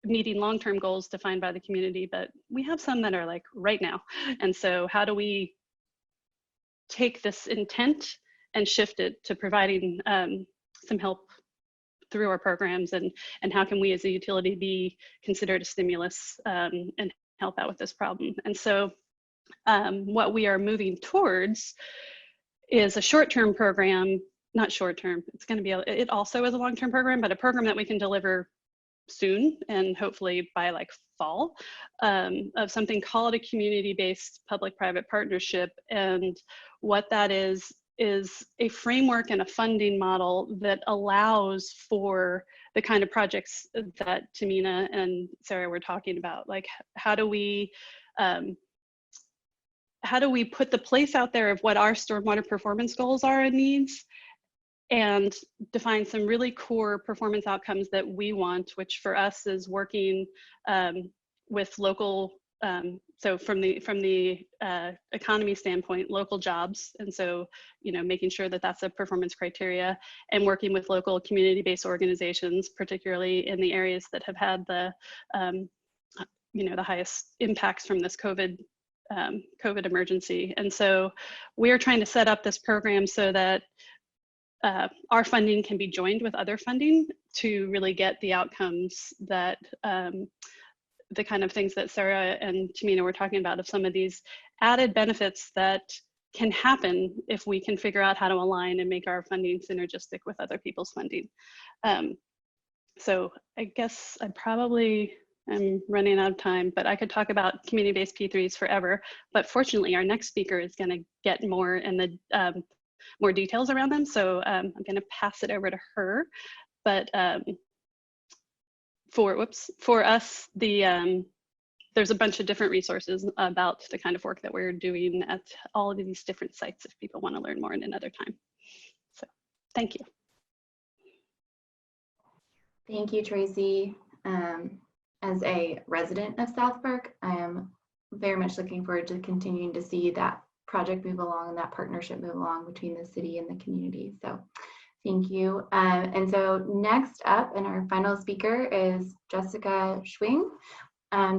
meeting long-term goals defined by the community, but we have some that are like right now. And so how do we take this intent and shift it to providing some help through our programs, and how can we as a utility be considered a stimulus and help out with this problem? And so what we are moving towards is a short-term program, not short-term, it's going to be, it also is a long-term program, but a program that we can deliver soon and hopefully by like fall, of something called a community-based public-private partnership. And what that is a framework and a funding model that allows for the kind of projects that Tahmina and Sarah were talking about. Like, how do we put the place out there of what our stormwater performance goals are and needs, and define some really core performance outcomes that we want, which for us is working with local, so from the economy standpoint, local jobs. And so, you know, making sure that that's a performance criteria, and working with local community-based organizations, particularly in the areas that have had the, you know, the highest impacts from this COVID emergency. And so we are trying to set up this program so that our funding can be joined with other funding to really get the outcomes that the kind of things that Sarah and Tahmina were talking about, of some of these added benefits that can happen if we can figure out how to align and make our funding synergistic with other people's funding. So I guess I'm running out of time, but I could talk about community-based P3s forever. But fortunately, our next speaker is going to get more in the more details around them. So I'm going to pass it over to her. But for us, there's a bunch of different resources about the kind of work that we're doing at all of these different sites if people want to learn more in another time. So thank you. Thank you, Tracy. As a resident of South Park, I am very much looking forward to continuing to see that project move along and that partnership move along between the city and the community. So thank you. And so next up, and our final speaker is Jessica Schwing.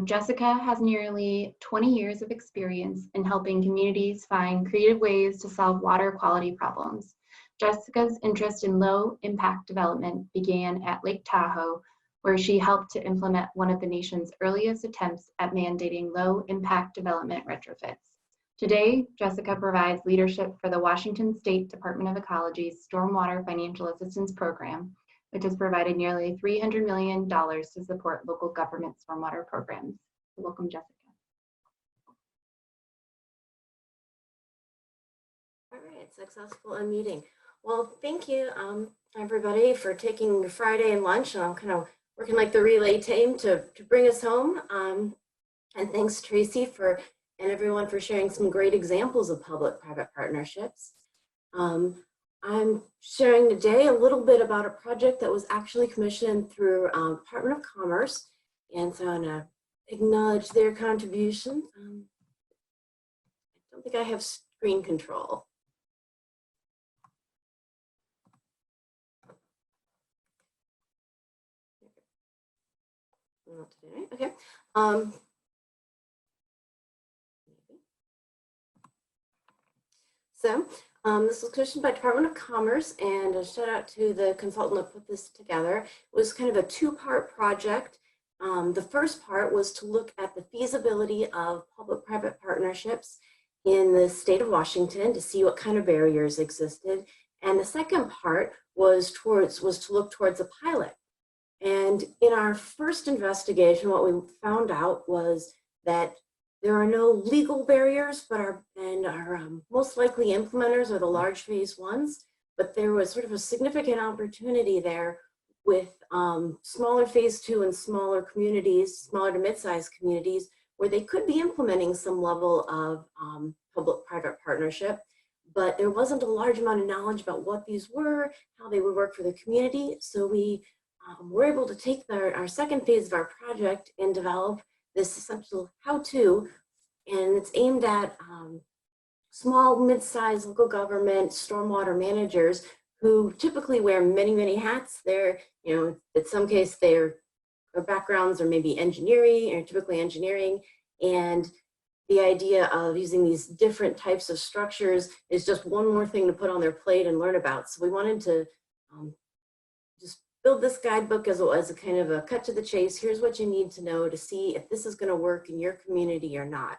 Jessica has nearly 20 years of experience in helping communities find creative ways to solve water quality problems. Jessica's interest in low impact development began at Lake Tahoe, where she helped to implement one of the nation's earliest attempts at mandating low impact development retrofits. Today, Jessica provides leadership for the Washington State Department of Ecology's Stormwater Financial Assistance Program, which has provided nearly $300 million to support local government stormwater programs. Welcome, Jessica. All right, successful unmuting. Well, thank you, everybody, for taking your Friday and lunch. I'm kind of working like the relay team to bring us home. And thanks, Tracy, and everyone for sharing some great examples of public-private partnerships. I'm sharing today a little bit about a project that was actually commissioned through Department of Commerce. And so I'm going to acknowledge their contribution. I don't think I have screen control. Not today, okay. So this was commissioned by Department of Commerce, and a shout out to the consultant that put this together. It was kind of a two-part project. The first part was to look at the feasibility of public-private partnerships in the state of Washington to see what kind of barriers existed. And the second part was to look towards a pilot. And in our first investigation, what we found out was that there are no legal barriers, but our most likely implementers are the large phase ones. but there was sort of a significant opportunity there with smaller phase 2 and smaller communities, smaller to mid-sized communities, where they could be implementing some level of public-private partnership, but there wasn't a large amount of knowledge about what these were, how they would work for the community. So we were able to take our second phase of our project and develop this essential how-to, and it's aimed at small, mid-sized local government stormwater managers who typically wear many, many hats. They're, you know, in some case, their backgrounds are maybe engineering, or typically engineering, and the idea of using these different types of structures is just one more thing to put on their plate and learn about. So we wanted to just build this guidebook as a kind of a cut to the chase. Here's what you need to know to see if this is going to work in your community or not.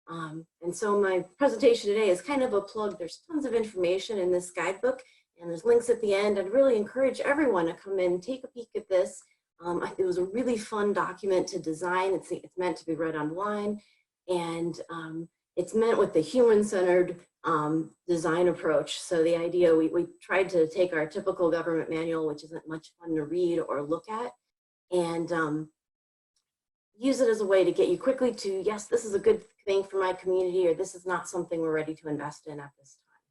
And so my presentation today is kind of a plug. There's tons of information in this guidebook, and there's links at the end. I'd really encourage everyone to come in and take a peek at this. It was a really fun document to design. It's meant to be read online, and it's meant with the human-centered design approach. So the idea, we tried to take our typical government manual, which isn't much fun to read or look at, and use it as a way to get you quickly to, yes, this is a good thing for my community, or this is not something we're ready to invest in at this time.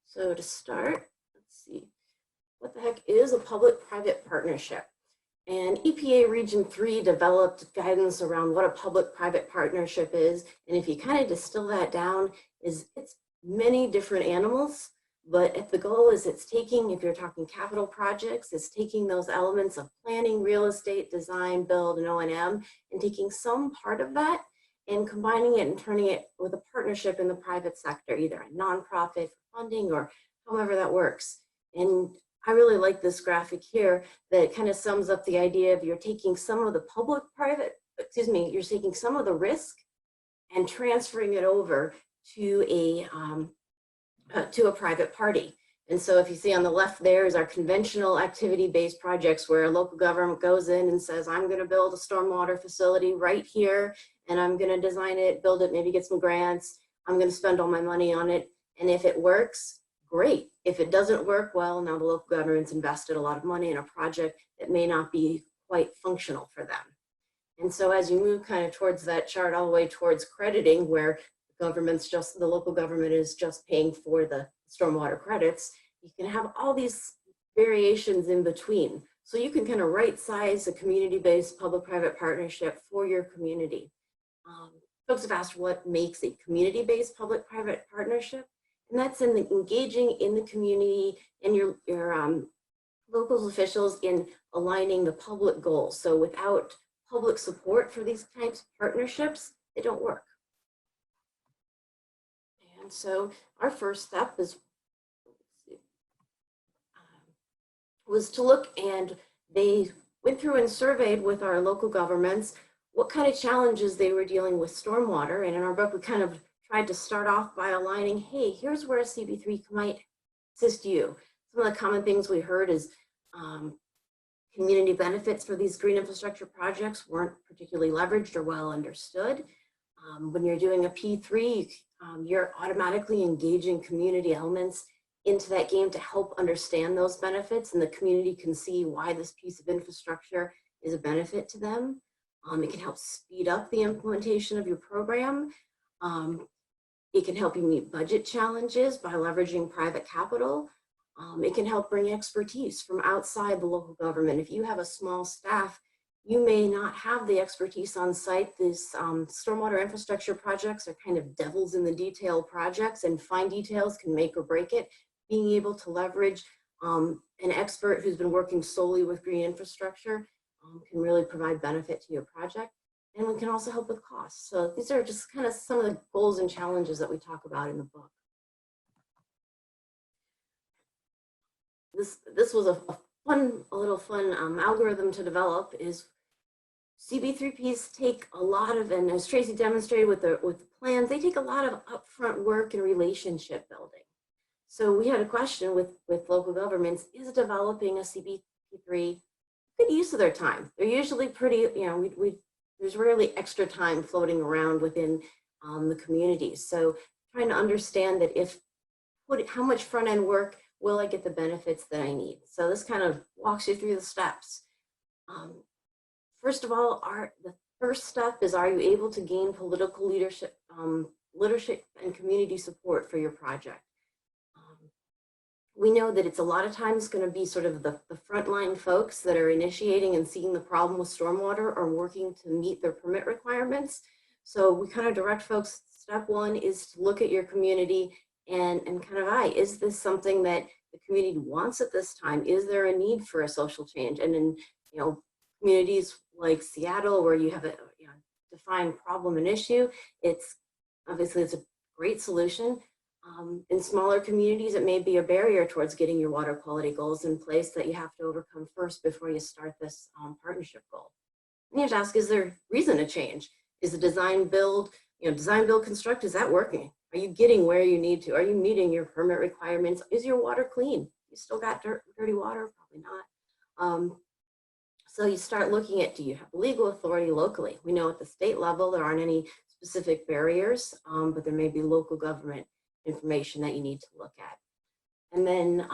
So to start, let's see, what the heck is a public-private partnership? And EPA Region 3 developed guidance around what a public-private partnership is. And if you kind of distill that down, it's many different animals, but if the goal is it's taking, if you're talking capital projects, it's taking those elements of planning, real estate, design, build, and O&M, and taking some part of that and combining it and turning it with a partnership in the private sector, either a nonprofit funding or however that works. And I really like this graphic here that kind of sums up the idea of you're taking some of the you're taking some of the risk and transferring it over to a private party. And so if you see on the left there is our conventional activity-based projects where a local government goes in and says, I'm going to build a stormwater facility right here, and I'm going to design it, build it, maybe get some grants. I'm going to spend all my money on it. And if it works, great. If it doesn't work, well, now the local government's invested a lot of money in a project that may not be quite functional for them. And so as you move kind of towards that chart all the way towards crediting, where the local government is just paying for the stormwater credits, you can have all these variations in between. So you can kind of right size a community-based public-private partnership for your community. Folks have asked what makes a community-based public-private partnership, and that's in engaging in the community and your local officials in aligning the public goals. So without public support for these types of partnerships, they don't work. And so our first step was to look, and they went through and surveyed with our local governments what kind of challenges they were dealing with stormwater. And in our book, we kind of tried to start off by aligning, hey, here's where a CB3 might assist you. Some of the common things we heard is community benefits for these green infrastructure projects weren't particularly leveraged or well understood. When you're doing a P3, you're automatically engaging community elements into that game to help understand those benefits, and the community can see why this piece of infrastructure is a benefit to them. It can help speed up the implementation of your program. It can help you meet budget challenges by leveraging private capital. It can help bring expertise from outside the local government. If you have a small staff, you may not have the expertise on site. These stormwater infrastructure projects are kind of devils in the detail projects, and fine details can make or break it. Being able to leverage an expert who's been working solely with green infrastructure can really provide benefit to your project, and we can also help with costs. So these are just kind of some of the goals and challenges that we talk about in the book. This was a little fun algorithm to develop. Is CB3Ps take a lot of, and as Tracy demonstrated with the plans, they take a lot of upfront work and relationship building. So we had a question with local governments: is developing a CB3 good use of their time? They're usually pretty, there's rarely extra time floating around within the communities. So trying to understand that how much front end work will I get the benefits that I need? So this kind of walks you through the steps. First of all, the first step is, are you able to gain political leadership and community support for your project? We know that it's a lot of times going to be sort of the frontline folks that are initiating and seeing the problem with stormwater or working to meet their permit requirements. So we kind of direct folks, step one is to look at your community and kind of, is this something that the community wants at this time? Is there a need for a social change? And in, you know, communities like Seattle, where you have a defined problem and issue, it's a great solution. In smaller communities, it may be a barrier towards getting your water quality goals in place that you have to overcome first before you start this partnership goal. And you have to ask, is there reason to change? Is the design, build, construct, is that working? Are you getting where you need to? Are you meeting your permit requirements? Is your water clean? You still got dirty water? Probably not. So you start looking at, do you have legal authority locally? We know at the state level, there aren't any specific barriers, but there may be local government information that you need to look at. And then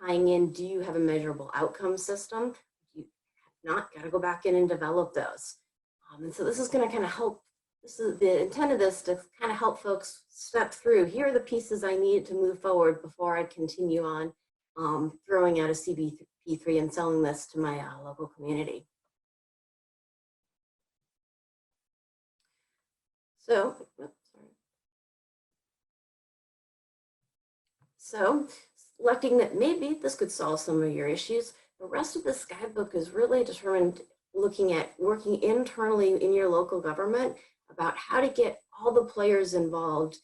tying in, do you have a measurable outcome system? If you have not, got to go back in and develop those. And so this is going to kind of help, this is the intent of this, to kind of help folks step through, here are the pieces I need to move forward before I continue on throwing out a CBP3 and selling this to my local community. So, So selecting that maybe this could solve some of your issues. The rest of this guidebook is really determined looking at working internally in your local government about how to get all the players involved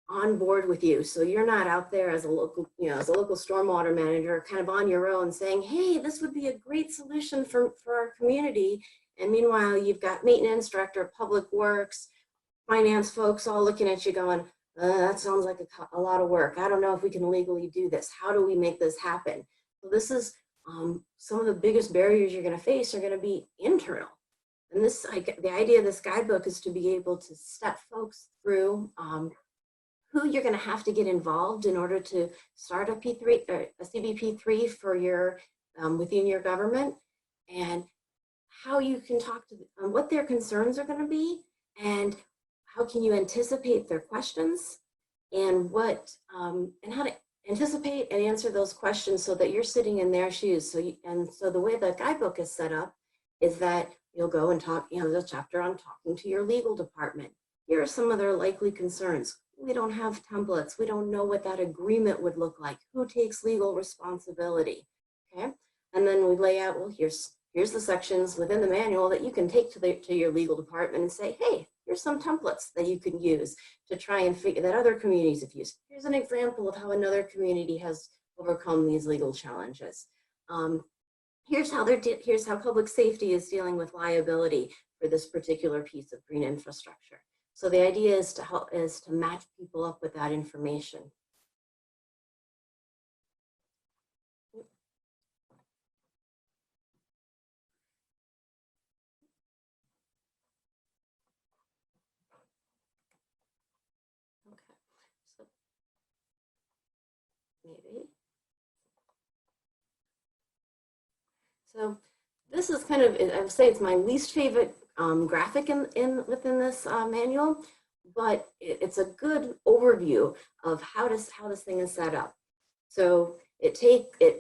on board with you. So you're not out there as a local, as a local stormwater manager kind of on your own saying, hey, this would be a great solution for our community. And meanwhile, you've got maintenance director, public works, finance folks all looking at you going, that sounds like a lot of work. I don't know if we can legally do this. How do we make this happen? So this is some of the biggest barriers you're going to face are going to be internal. And this, the idea of this guidebook is to be able to step folks through who you're going to have to get involved in order to start a P3 or a CBP3 for your within your government, and how you can talk to them, what their concerns are going to be, and how can you anticipate their questions, and what and how to anticipate and answer those questions so that you're sitting in their shoes. So the way the guidebook is set up is that you'll go and talk, there's a chapter on talking to your legal department. Here are some of their likely concerns. We don't have templates. We don't know what that agreement would look like. Who takes legal responsibility? Okay, and then we lay out, well, here's the sections within the manual that you can take to your legal department and say, hey, here's some templates that you can use to try and figure that other communities have used. Here's an example of how another community has overcome these legal challenges. Here's how public safety is dealing with liability for this particular piece of green infrastructure. So the idea is to match people up with that information. Okay, so maybe. So this is kind of, I would say it's my least favorite graphic within this manual, but it's a good overview of how this thing is set up. So it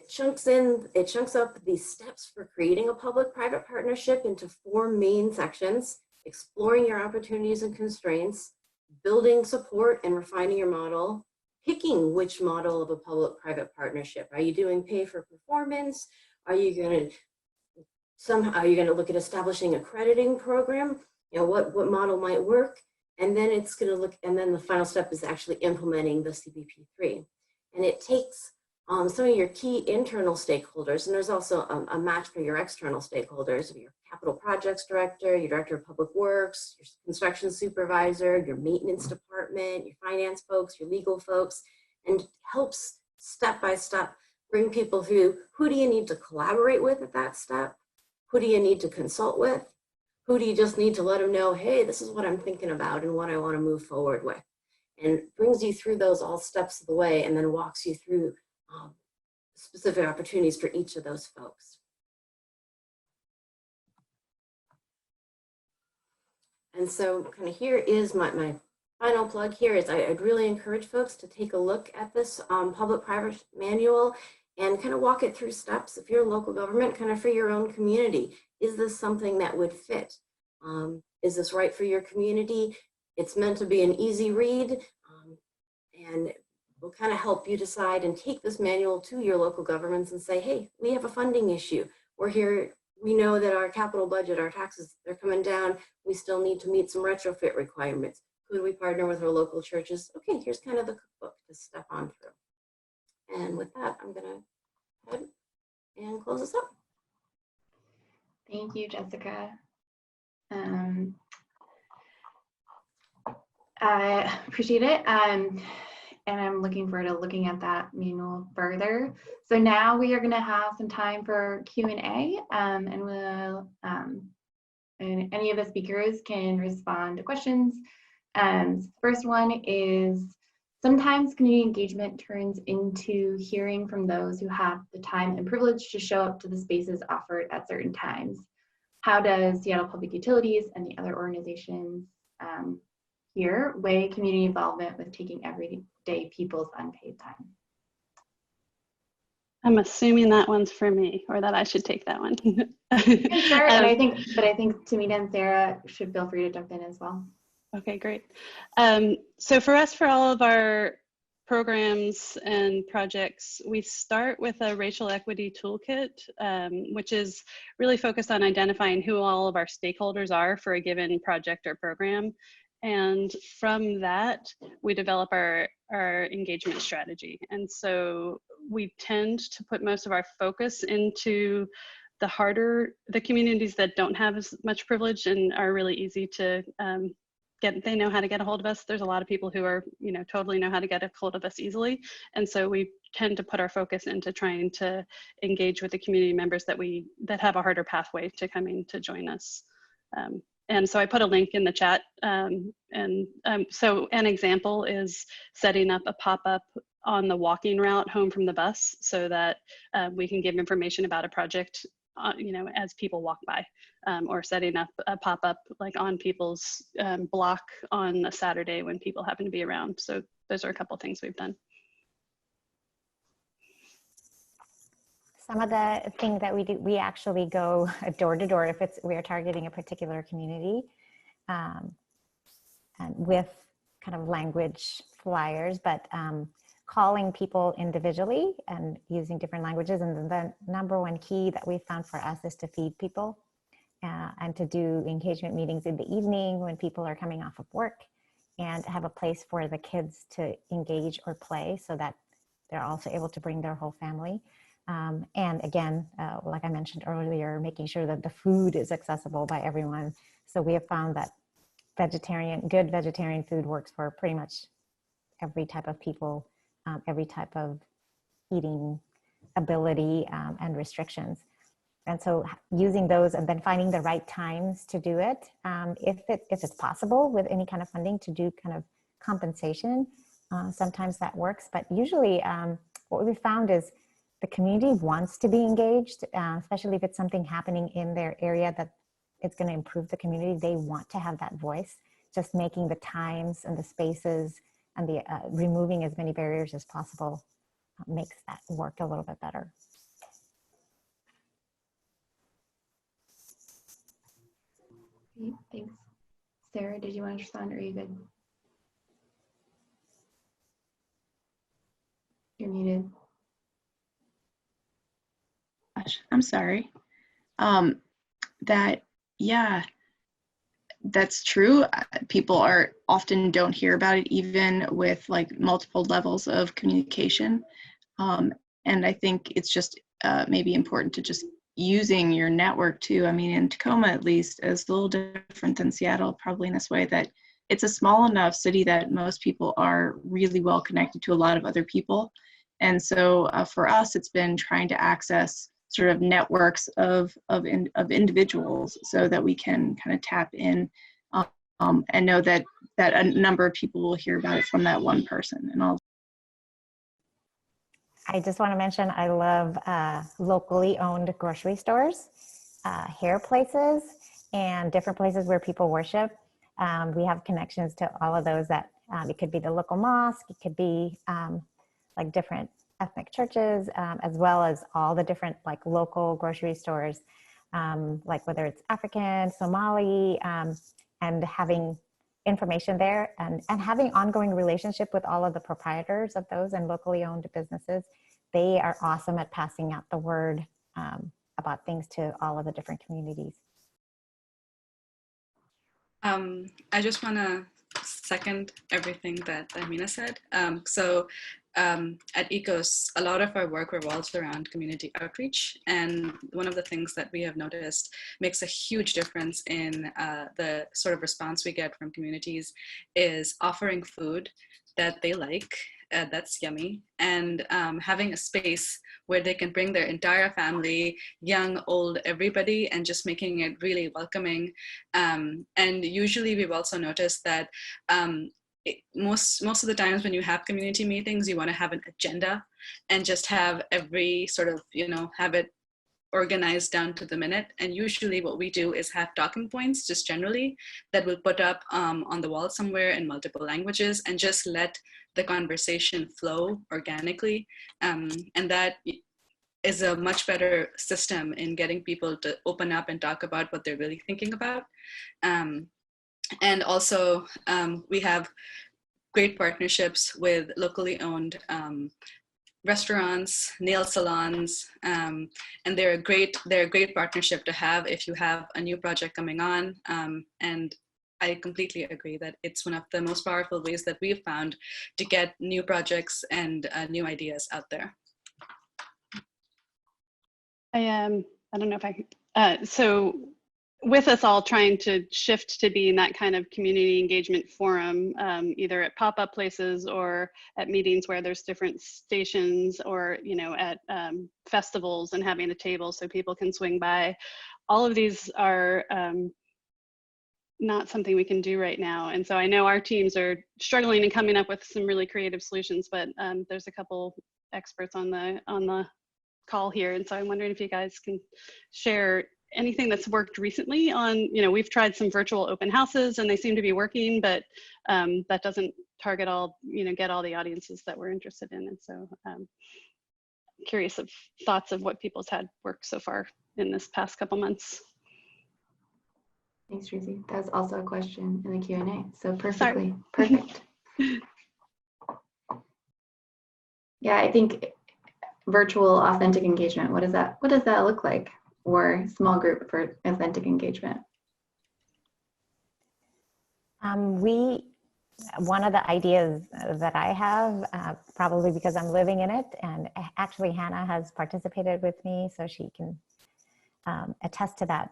chunks up the steps for creating a public-private partnership into 4 main sections: exploring your opportunities and constraints, building support and refining your model, picking which model of a public-private partnership. Are you doing pay for performance? Are you going to look at establishing a crediting program? What model might work? And then it's going to look, and then the final step is actually implementing the CBP3. And it takes some of your key internal stakeholders, and there's also a match for your external stakeholders, your capital projects director, your director of public works, your construction supervisor, your maintenance department, your finance folks, your legal folks, and helps step by step bring people through who do you need to collaborate with at that step, who do you need to consult with, who do you just need to let them know, hey, this is what I'm thinking about and what I want to move forward with, and brings you through those all steps of the way, and then walks you through specific opportunities for each of those folks. And so kind of here is my final plug here is I'd really encourage folks to take a look at this public-private manual and kind of walk it through steps. If you're a local government, kind of for your own community, is this something that would fit? Is this right for your community? It's meant to be an easy read, and will kind of help you decide and take this manual to your local governments and say, hey, we have a funding issue. We're here, we know that our capital budget, our taxes, they're coming down. We still need to meet some retrofit requirements. Could we partner with our local churches? Okay, here's kind of the cookbook to step on through. And with that, I'm gonna head and close this up. Thank you, Jessica. I appreciate it. And I'm looking forward to looking at that manual further. So now we are going to have some time for Q&A, and we'll, and any of the speakers can respond to questions. First one is, sometimes community engagement turns into hearing from those who have the time and privilege to show up to the spaces offered at certain times. How does Seattle Public Utilities and the other organizations here weigh community involvement with taking everyday people's unpaid time? I'm assuming that one's for me, or that I should take that one. You can start, and I think Tahmina and Sarah should feel free to jump in as well. Okay, great. So for us, for all of our programs and projects, we start with a racial equity toolkit, which is really focused on identifying who all of our stakeholders are for a given project or program. And from that, we develop our engagement strategy. And so we tend to put most of our focus into the communities that don't have as much privilege and are really easy to they know how to get a hold of us. There's a lot of people who are, totally know how to get a hold of us easily. And so we tend to put our focus into trying to engage with the community members that have a harder pathway to coming to join us. And so I put a link in the chat. So an example is setting up a pop-up on the walking route home from the bus so that we can give information about a project as people walk by, or setting up a pop-up like on people's block on a Saturday when people happen to be around. So those are a couple things we've done. Some of the things that we do, we actually go door to door if we are targeting a particular community, and with kind of language flyers, but calling people individually and using different languages. And the number one key that we found for us is to feed people and to do engagement meetings in the evening when people are coming off of work, and have a place for the kids to engage or play so that they're also able to bring their whole family. And again, like I mentioned earlier, making sure that the food is accessible by everyone. So we have found that good vegetarian food works for pretty much every type of people, every type of eating ability and restrictions. And so using those and then finding the right times to do it, if it's possible with any kind of funding to do kind of compensation, sometimes that works. But usually what we found is the community wants to be engaged, especially if it's something happening in their area that it's going to improve the community. They want to have that voice. Just making the times and the spaces and the removing as many barriers as possible makes that work a little bit better. Thanks. Sarah, did you want to respond, or are you good? You're muted. I'm sorry. Yeah, that's true. People often don't hear about it, even with like multiple levels of communication. And I think it's just maybe important to just using your network too. I mean, in Tacoma, at least, is a little different than Seattle, probably in this way that it's a small enough city that most people are really well connected to a lot of other people. And so for us, it's been trying to access sort of networks of individuals so that we can kind of tap in and know that a number of people will hear about it from that one person. And I just want to mention I love locally owned grocery stores, hair places, and different places where people worship. We have connections to all of those that it could be the local mosque, it could be like different ethnic churches, as well as all the different like local grocery stores, like whether it's African, Somali, and having information there and having ongoing relationship with all of the proprietors of those and locally owned businesses. They are awesome at passing out the word about things to all of the different communities. I just want to second everything that Tahmina said. At ECOS, a lot of our work revolves around community outreach. And one of the things that we have noticed makes a huge difference in the sort of response we get from communities is offering food that they like, that's yummy, and having a space where they can bring their entire family, young, old, everybody, and just making it really welcoming. And usually we've also noticed that most of the times when you have community meetings, you want to have an agenda and just have every sort of, have it organized down to the minute. And usually what we do is have talking points just generally that we'll put up on the wall somewhere in multiple languages and just let the conversation flow organically. And that is a much better system in getting people to open up and talk about what they're really thinking about. And also we have great partnerships with locally owned restaurants, nail salons, and they're a great partnership to have if you have a new project coming on. And I completely agree that it's one of the most powerful ways that we've found to get new projects and new ideas out there. I don't know if I so with us all trying to shift to being that kind of community engagement forum, either at pop-up places or at meetings where there's different stations, or at festivals and having a table so people can swing by. All of these are not something we can do right now. And so I know our teams are struggling and coming up with some really creative solutions, but there's a couple experts on the call here. And so I'm wondering if you guys can share anything that's worked recently on, we've tried some virtual open houses and they seem to be working, but that doesn't target all, get all the audiences that we're interested in. And so curious of thoughts of what people's had worked so far in this past couple months. Thanks, Tracy. That was also a question in the Q&A. So perfect. Yeah, I think virtual authentic engagement, what does that look like? Or small group for authentic engagement? One of the ideas that I have, probably because I'm living in it, and actually Hannah has participated with me, so she can attest to that.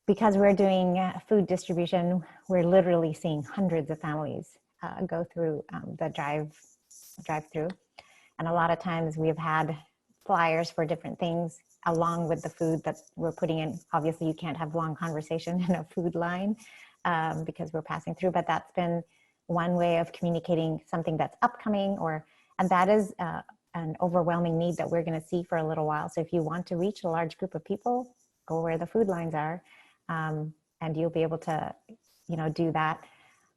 Because we're doing food distribution, we're literally seeing hundreds of families go through the drive-through. And a lot of times we've had flyers for different things along with the food that we're putting in. Obviously you can't have long conversation in a food line because we're passing through, but that's been one way of communicating something that's upcoming, and that is an overwhelming need that we're going to see for a little while. So if you want to reach a large group of people, go where the food lines are, and you'll be able to, do that.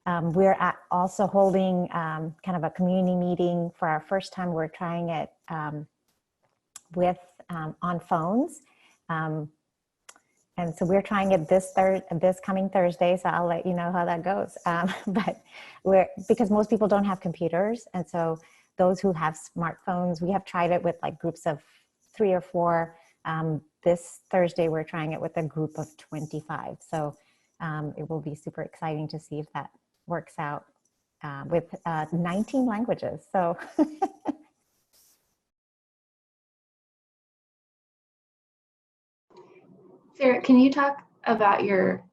We're also holding kind of a community meeting for our first time. We're trying it with on phones, and so we're trying it this coming Thursday. So I'll let you know how that goes. But because most people don't have computers, and so those who have smartphones, we have tried it with like groups of 3 or 4. This Thursday we're trying it with a group of 25. So it will be super exciting to see if that works out with 19 languages. So. Sarah, can you talk about your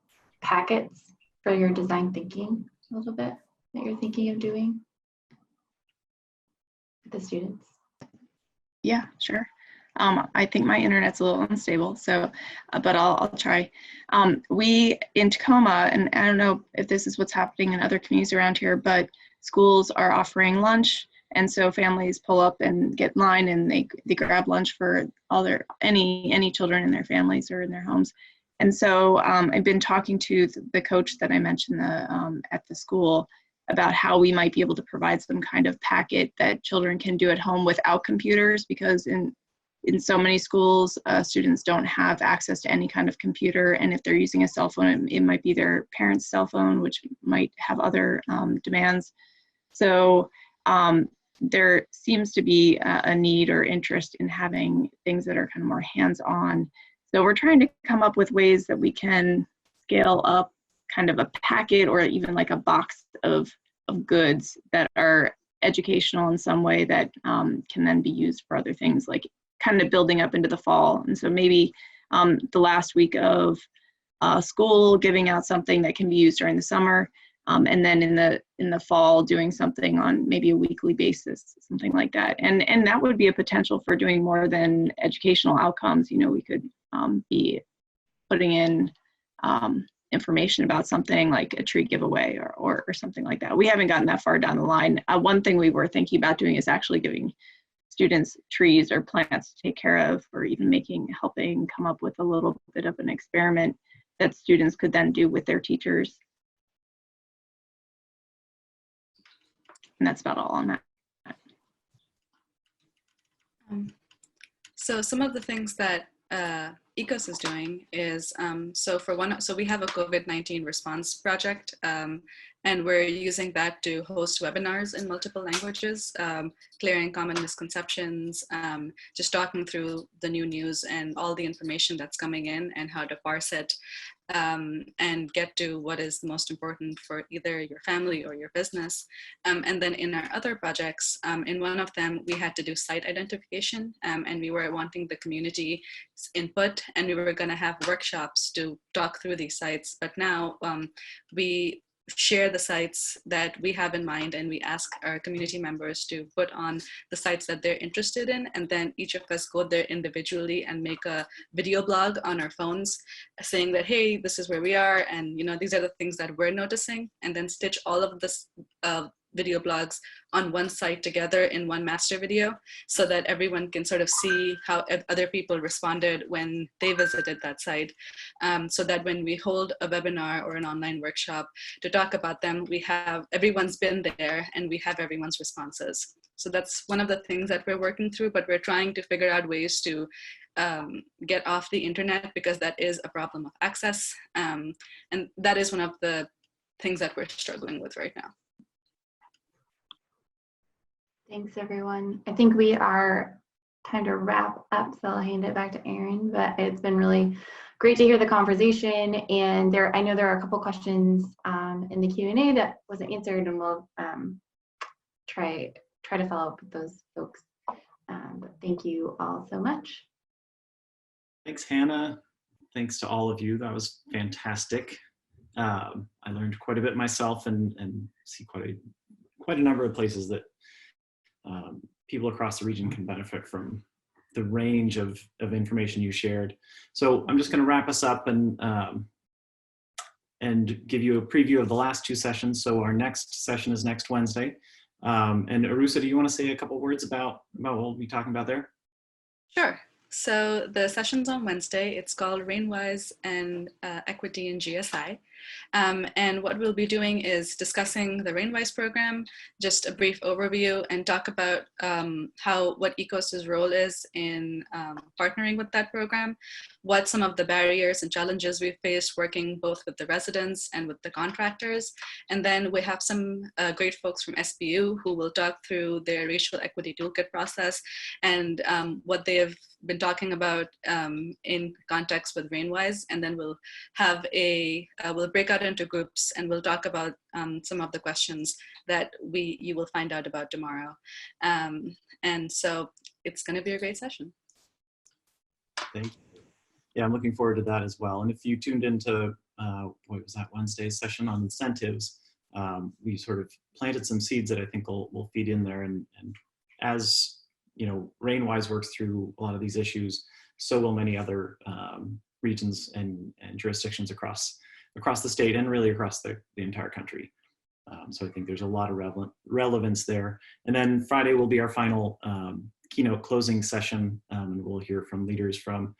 packets for your design thinking a little bit that you're thinking of doing with the students? Yeah, sure. I think my internet's a little unstable, so, but I'll try. We in Tacoma, and I don't know if this is what's happening in other communities around here, but schools are offering lunch And so families pull up and get in line, and they grab lunch for all their, any children in their families or in their homes. And so I've been talking to the coach that I mentioned at the school about how we might be able to provide some kind of packet that children can do at home without computers, because in so many schools, students don't have access to any kind of computer. And if they're using a cell phone, it might be their parents' cell phone, which might have other demands. So there seems to be a need or interest in having things that are kind of more hands-on. So we're trying to come up with ways that we can scale up kind of a packet or even like a box of goods that are educational in some way that can then be used for other things, like kind of building up into the fall. And so maybe the last week of school, giving out something that can be used during the summer, and then in the fall doing something on maybe a weekly basis, something like that. And that would be a potential for doing more than educational outcomes. You know, we could be putting in information about something like a tree giveaway or something like that. We haven't gotten that far down the line. One thing we were thinking about doing is actually giving students trees or plants to take care of, or even helping come up with a little bit of an experiment that students could then do with their teachers. And that's about all on that. So some of the things that ECOS is doing is, so we have a COVID-19 response project, and we're using that to host webinars in multiple languages, clearing common misconceptions, just talking through the new news and all the information that's coming in and how to parse it, and get to what is most important for either your family or your business. And then in our other projects, in one of them, we had to do site identification, and we were wanting the community input, and we were going to have workshops to talk through these sites. But now we share the sites that we have in mind, and we ask our community members to put on the sites that they're interested in, and then each of us go there individually and make a video blog on our phones saying that, hey, this is where we are, and you know, these are the things that we're noticing, and then stitch all of this video blogs on one site together in one master video, so that everyone can sort of see how other people responded when they visited that site, so that when we hold a webinar or an online workshop to talk about them, everyone's been there and we have everyone's responses. So that's one of the things that we're working through, but we're trying to figure out ways to get off the internet, because that is a problem of access, and that is one of the things that we're struggling with right now. Thanks, everyone. I think we are time to wrap up, so I'll hand it back to Erin, but it's been really great to hear the conversation. And I know there are a couple questions in the Q&A that wasn't answered, and we'll try to follow up with those folks. But thank you all so much. Thanks, Hannah. Thanks to all of you. That was fantastic. I learned quite a bit myself, and see quite a number of places that people across the region can benefit from the range of information you shared. So I'm just going to wrap us up and give you a preview of the last two sessions. So our next session is next Wednesday. And Arusa, do you want to say a couple words about what we'll be talking about there? Sure. So the session's on Wednesday. It's called Rainwise and Equity in GSI. And what we'll be doing is discussing the Rainwise program, just a brief overview, and talk about what ECOS's role is in partnering with that program, what some of the barriers and challenges we've faced working both with the residents and with the contractors. And then we have some great folks from SBU who will talk through their racial equity toolkit process and what they have been talking about in context with Rainwise. And then we'll have we'll break out into groups, and we'll talk about some of the questions that you will find out about tomorrow. And so it's going to be a great session. Thank you. Yeah, I'm looking forward to that as well. And if you tuned into what was that Wednesday's session on incentives, we sort of planted some seeds that I think will feed in there. And as you know, Rainwise works through a lot of these issues, so will many other regions and jurisdictions across the state and really across the entire country. So I think there's a lot of relevance there. And then Friday will be our final keynote closing session. And we'll hear from leaders from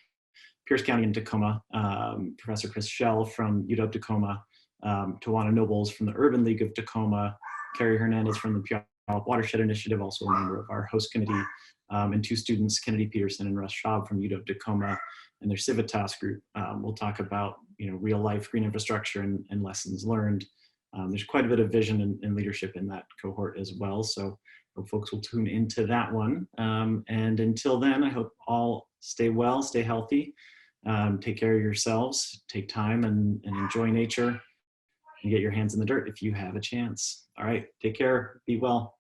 Pierce County and Tacoma, Professor Chris Schell from UW-Tacoma, Tawana Nobles from the Urban League of Tacoma, Carrie Hernandez from the Puyallup Watershed Initiative, also a member of our host committee, and two students, Kennedy Peterson and Russ Schaub from UW-Tacoma and their Civitas group. We'll talk about real life green infrastructure and lessons learned. There's quite a bit of vision and leadership in that cohort as well. So hope folks will tune into that one. And until then, I hope all stay well, stay healthy, take care of yourselves, take time and enjoy nature, and get your hands in the dirt if you have a chance. All right, take care, be well.